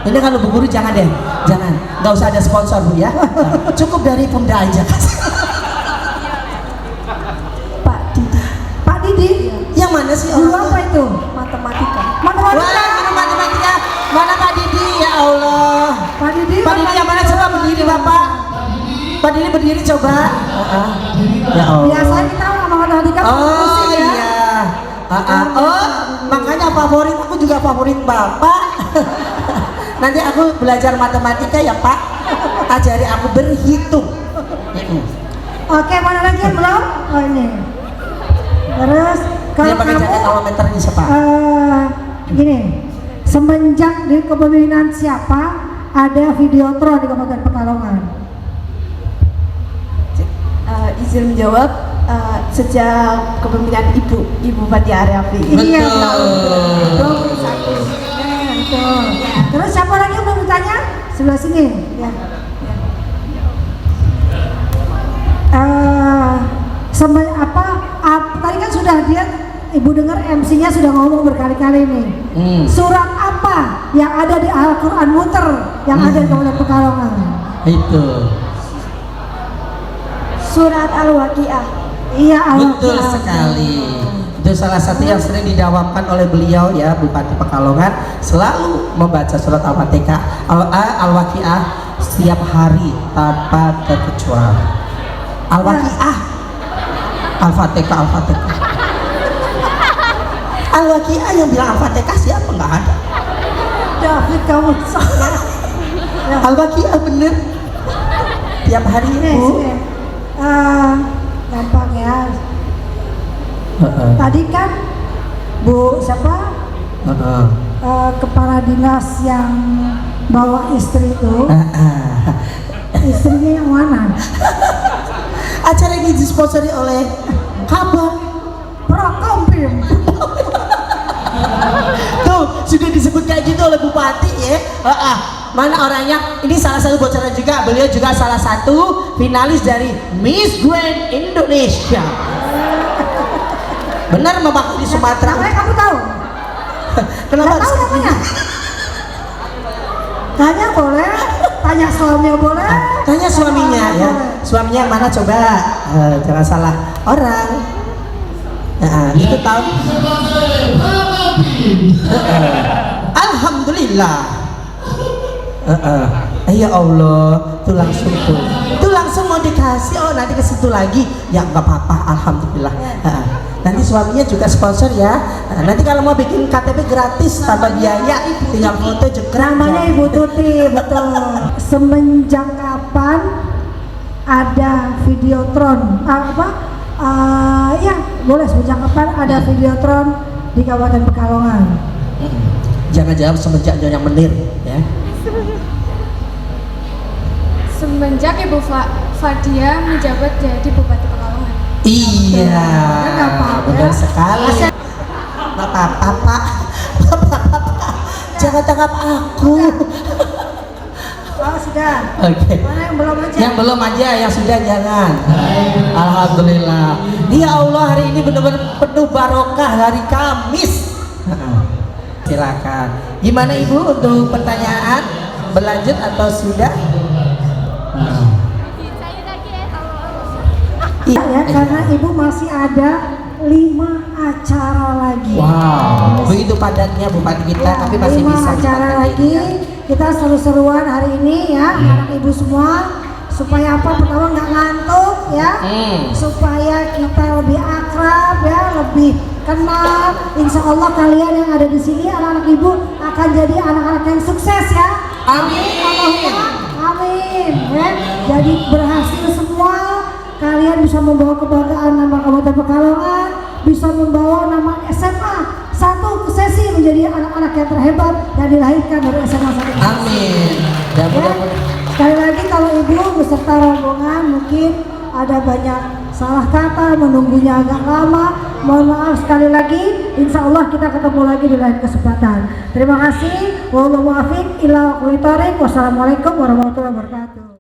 Ini kalau Bu Guru jangan deh, jangan, nggak usah ada sponsor Bu ya. Cukup dari Pemda aja. Pak Didi? Yang mana sih? Guru apa itu? Matematika. Matematika. Wah, matematika. Mana Pak Didi? Ya Allah. Pak Didi yang mana coba berdiri Bapak? Pak Didi berdiri coba. Ya Allah. Biasanya kita sama matematika Oh ya. iya. Oh, makanya favorit aku juga favorit Bapak. Nanti aku belajar matematika ya Pak. Ajari aku berhitung. Oke, mana lagi yang belum? Oh ini. Terus kalau pakai jaket kilometer ini siapa? Gini, semenjak di kepemimpinan siapa ada videotron di Kabupaten Pekalongan? Izin menjawab, sejak kepemimpinan Ibu Fadia Arafik. Iya, 21. Betul. Terus siapa lagi yang belum ditanya? Sebelah sini. Ya. Tadi kan sudah dia Ibu dengar MC-nya sudah ngomong berkali-kali nih. Surat apa yang ada di Al-Quran Muter yang ada di Kabupaten Pekalongan? Itu. Surat Al-Waqiah. Iya, Al-Waqiah. Betul sekali. Itu salah satu yang sering didawamkan oleh beliau ya, Bupati Pekalongan, selalu membaca surat Al-Waqiah setiap hari tanpa terkecuali. Al-Waqiah, Al-Fatihah, Al-Fatihah. Al-Waqiah yang bilang Al-Fatihah siapa? Nggak ada. David kamu ya. Al-Waqiah bener. Tiap hari Ibu. Gampang ya. Tadi kan Bu siapa? Kepala dinas yang bawa istri itu. Istrinya yang mana? Acara ini disponsori oleh Kabar Prokompim. Tuh sudah disebut kayak gitu oleh Bupati ya. Mana orangnya? Ini salah satu bocoran juga. Beliau juga salah satu finalis dari Miss Grand Indonesia. Benar mewakili Sumatera. Namanya kamu tahu? Kenapa Nggak tahu harus namanya? Tanya boleh, tanya suaminya boleh. Tanya suaminya ya. Suaminya yang mana coba? Jangan salah orang. Itu tahu. Alhamdulillah. Ya Allah, tuh langsung mau dikasih. Oh nanti ke situ lagi. Ya nggak apa-apa. Alhamdulillah. Nanti suaminya juga sponsor ya. Nanti kalau mau bikin KTP gratis tanpa biaya, tinggal foto jekrang. Namanya Ibu Tuti, betul. Semenjak kapan ada videotron? Ya boleh, semenjak kapan ada videotron di Kabupaten Pekalongan? Jangan jawab semenjak Nyonya Menir ya. Semenjak Ibu Fadia menjabat jadi Bupati Pekalongan. Iya, benar sekali. Bapak, jangan tangkap aku. Oh sudah. Oke. Mana yang belum aja? Yang belum aja, yang sudah jangan. Alhamdulillah. Ya Allah, hari ini benar-benar penuh barokah hari Kamis. Silakan. Gimana Ibu untuk pertanyaan? Berlanjut atau sudah? Iya ya, karena Ibu masih ada 5 acara lagi. Wow, begitu padatnya Bupati kita, Ya, tapi masih 5 bisa acara lagi. Kita seru-seruan hari ini ya, anak Ibu semua. Supaya apa? Pertama nggak ngantuk ya, supaya kita lebih akrab ya, lebih kenal. Insya Allah kalian yang ada di sini, anak-anak Ibu akan jadi anak-anak yang sukses ya. Amin. Amin. Ya. Jadi berhasil semua. Kalian bisa membawa kebanggaan nama Kabupaten Pekalongan, bisa membawa nama SMA 1 sesi menjadi anak-anak yang terhebat yang dilahirkan dari SMA 1. Amin. Dan mudah-mudahan. Sekali lagi kalau Ibu beserta rombongan mungkin ada banyak salah kata, menunggunya agak lama, mohon maaf sekali lagi. Insya Allah kita ketemu lagi di lain kesempatan. Terima kasih. Wassalamualaikum warahmatullahi wabarakatuh.